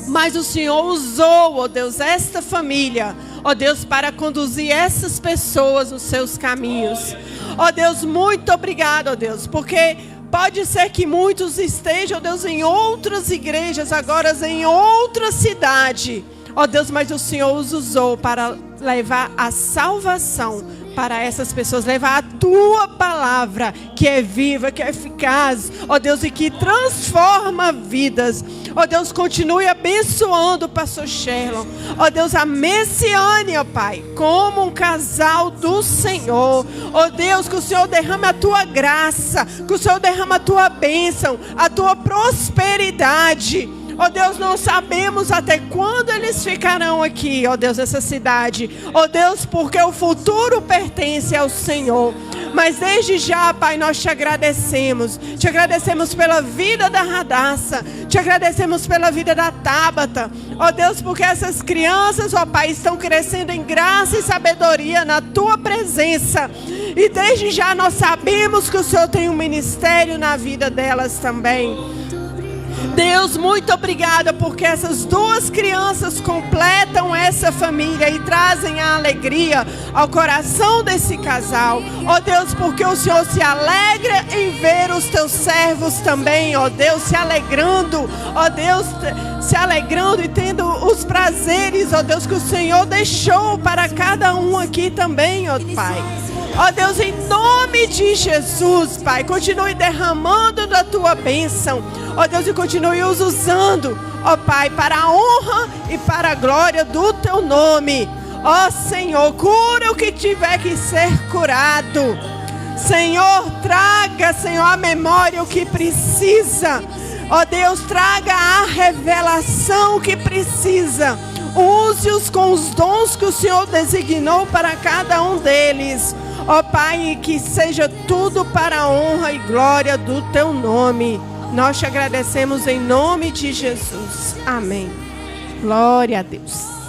Mas o Senhor usou, ó Deus, esta família, ó Deus, para conduzir essas pessoas nos seus caminhos. Ó Deus, muito obrigado, ó Deus, porque pode ser que muitos estejam, ó Deus, em outras igrejas, agora em outra cidade. Ó Deus, mas o Senhor os usou para levar a salvação para essas pessoas, levar a tua palavra, que é viva, que é eficaz, ó Deus, e que transforma vidas. Ó Deus, continue abençoando o pastor Sherlo. Ó Deus, a Messiane, ó Pai, como um casal do Senhor. Ó Deus, que o Senhor derrame a tua graça, que o Senhor derrame a tua bênção, a tua prosperidade. Ó Deus, não sabemos até quando eles ficarão aqui, ó Deus, nessa cidade. Ó Deus, porque o futuro pertence ao Senhor. Mas desde já, Pai, nós te agradecemos. Te agradecemos pela vida da Radassa. Te agradecemos pela vida da Tabata. Ó Deus, porque essas crianças, ó Pai, estão crescendo em graça e sabedoria na tua presença. E desde já nós sabemos que o Senhor tem um ministério na vida delas também. Deus, muito obrigada, porque essas duas crianças completam essa família e trazem a alegria ao coração desse casal. Ó Deus, porque o Senhor se alegra em ver os teus servos também, ó Deus, se alegrando, ó Deus, se alegrando e tendo os prazeres, ó Deus, que o Senhor deixou para cada um aqui também, ó Pai. Ó Deus, em nome de Jesus, Pai, continue derramando da tua bênção. Ó Deus, e continue os usando, ó Pai, para a honra e para a glória do teu nome. Ó Senhor, cura o que tiver que ser curado. Senhor, traga, Senhor, à memória o que precisa. Ó Deus, traga a revelação que precisa. Use-os com os dons que o Senhor designou para cada um deles. Ó Pai, que seja tudo para a honra e glória do teu nome. Nós te agradecemos em nome de Jesus. Amém. Glória a Deus.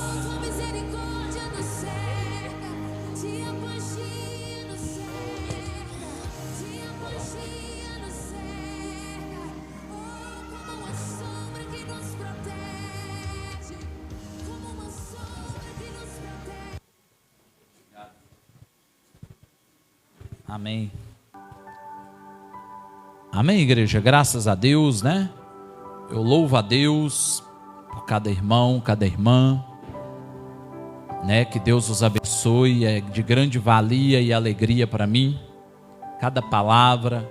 Amém. Amém, igreja. Graças a Deus, né? Eu louvo a Deus por cada irmão, cada irmã, né? Que Deus os abençoe. É de grande valia e alegria para mim. Cada palavra,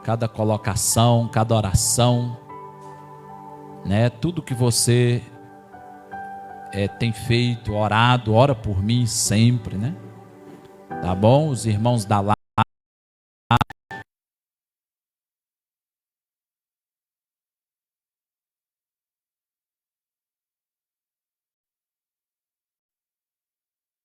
cada colocação, cada oração, né? Tudo que você tem feito, orado, ora por mim sempre, né? Tá bom? Os irmãos da live,